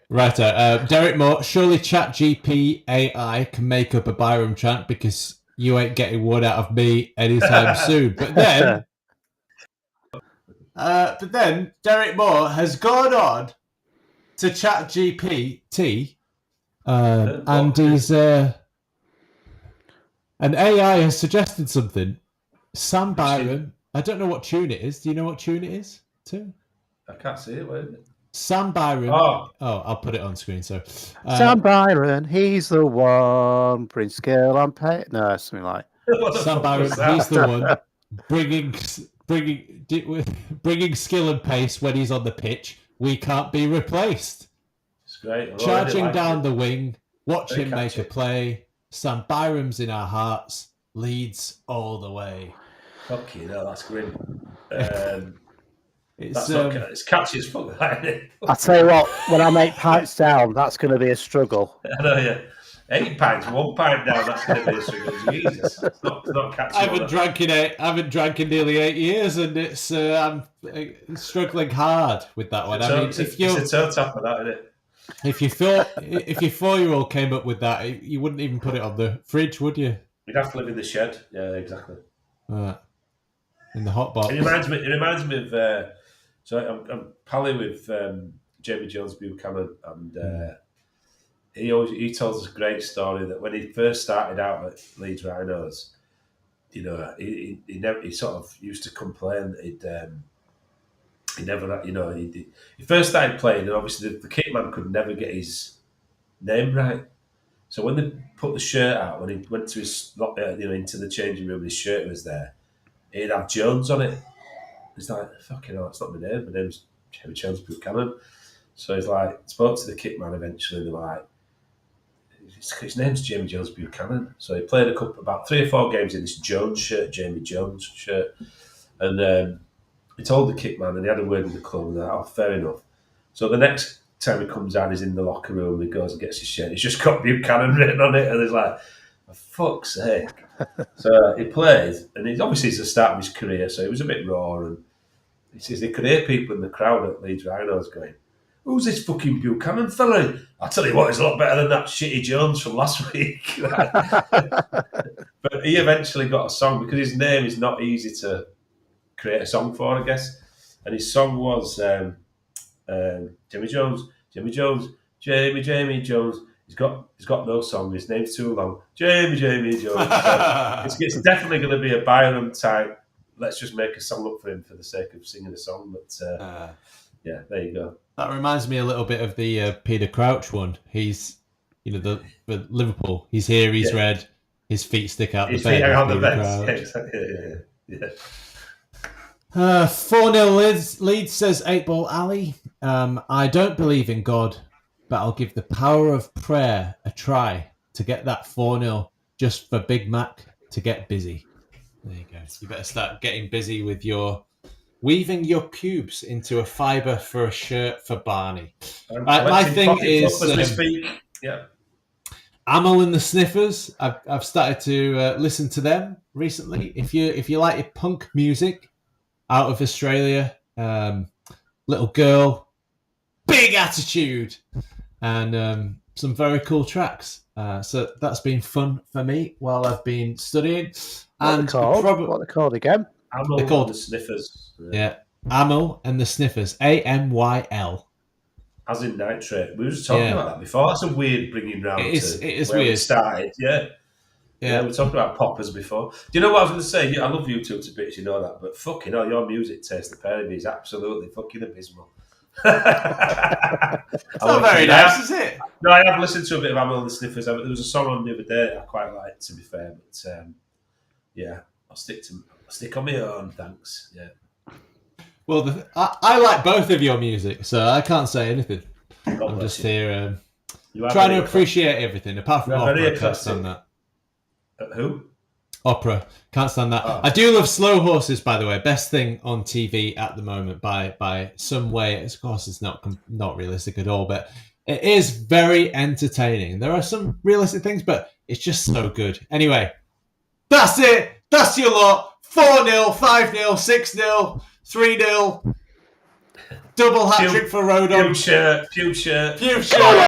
Speaker 1: Right, Derek Moore. Surely ChatGPT AI can make up a Byram chant because you ain't getting one out of me anytime soon. But then Derek Moore has gone on to ChatGPT, and he's an AI has suggested something. Sam Byram. I don't know what tune it is. Do you know what tune it is? Too?
Speaker 2: I can't see it. Where is it?
Speaker 1: Sam Byram. Oh, I'll put it on screen. So
Speaker 3: Sam Byram, he's the one. Prince Skill on pay. No, something like
Speaker 1: Sam Byram. He's the one bringing skill and pace when he's on the pitch. We can't be replaced.
Speaker 2: It's great.
Speaker 1: Charging down the wing. Watch him make a play. Sam Byram's in our hearts. Leeds all the way.
Speaker 2: Fuck you, no, that's grim.
Speaker 1: It's
Speaker 2: catchy as fuck, isn't it?
Speaker 3: I tell you what, when I make pints down, that's going to be a struggle.
Speaker 2: I know, yeah. 8 pints, 1 pint down, that's going to be a struggle. Jesus, it's not catchy.
Speaker 1: I haven't drank in nearly 8 years, and it's I'm struggling hard with that one.
Speaker 2: It's a toe tapper, that, isn't it?
Speaker 1: If your 4-year-old came up with that, you wouldn't even put it on the fridge, would you?
Speaker 2: You'd have to live in the shed. Yeah, exactly.
Speaker 1: In the hot box.
Speaker 2: It reminds me of. So I'm pally with Jamie Jones Buchanan, and he tells us a great story that when he first started out at Leeds Rhinos, you know, he sort of used to complain that he first started playing, and obviously the kit man could never get his name right. So when they put the shirt out, when he went to his into the changing room, his shirt was there. He'd have Jones on it. He's like, fucking hell, that's not my name. My name's Jamie Jones Buchanan. So he's like, spoke to the kit man eventually. They're like, his name's Jamie Jones Buchanan. So he played about 3 or 4 games in this Jones shirt, Jamie Jones shirt. And he told the kit man, and he had a word with the club, and they're like, oh, fair enough. So the next time he comes down, he's in the locker room, and he goes and gets his shirt. He's just got Buchanan written on it, and he's like, for fuck's sake. So he played, and it's the start of his career, so he was a bit raw, and he says they could hear people in the crowd at Leeds Rhinos going, who's this fucking Buchanan fella? I tell you what, he's a lot better than that shitty Jones from last week. But he eventually got a song, because his name is not easy to create a song for, I guess. And his song was Jamie Jones. Jamie Jones. He's got no song. His name's too long. Jamie Jones. So it's definitely going to be a Byram type. Let's just make a song up for him for the sake of singing a song. But yeah, there you go.
Speaker 1: That reminds me a little bit of the Peter Crouch one. He's, the Liverpool. He's here. He's red. His feet stick out the bed.
Speaker 2: His feet out the bed. Yeah.
Speaker 1: 4-0 Leeds, says 8-Ball Ali. I don't believe in God, but I'll give the power of prayer a try to get that 4-0 just for Big Mac to get busy. There you go. You better start getting busy with weaving your pubes into a fibre for a shirt for Barney. My thing is Amel and the Sniffers. I've started to listen to them recently. If you like your punk music out of Australia, little girl, big attitude, and some very cool tracks. So that's been fun for me while I've been studying.
Speaker 3: What are they called again?
Speaker 2: Amel and the Sniffers.
Speaker 1: Yeah, Amel and the Sniffers. AMYL.
Speaker 2: As in nitrate. We were just talking about that before. That's a weird bringing round
Speaker 1: it is
Speaker 2: where
Speaker 1: weird.
Speaker 2: we started. Yeah, we were talking about poppers before. Do you know what I was going to say? I love you two to bits, you know that. But fucking hell, your music taste, the pair of you, is absolutely fucking abysmal.
Speaker 1: It's not very nice, is it?
Speaker 2: No, I have listened to a bit of Amyl and the Sniffers. There was a song on the other day that I quite liked, to be fair. But yeah, I'll stick on my own, thanks. Yeah.
Speaker 1: Well, I like both of your music, so I can't say anything. I'm just here trying to appreciate everything, apart from opera. I can't stand that.
Speaker 2: Who?
Speaker 1: Opera. Can't stand that. I do love Slow Horses, by the way. Best thing on TV at the moment by some way. Of course, it's not realistic at all, but it is very entertaining. There are some realistic things, but it's just so good. Anyway, that's it. That's your lot. 4-0, 5-0, 6-0, 3-0. Double hat-trick for Rodon.
Speaker 2: Future.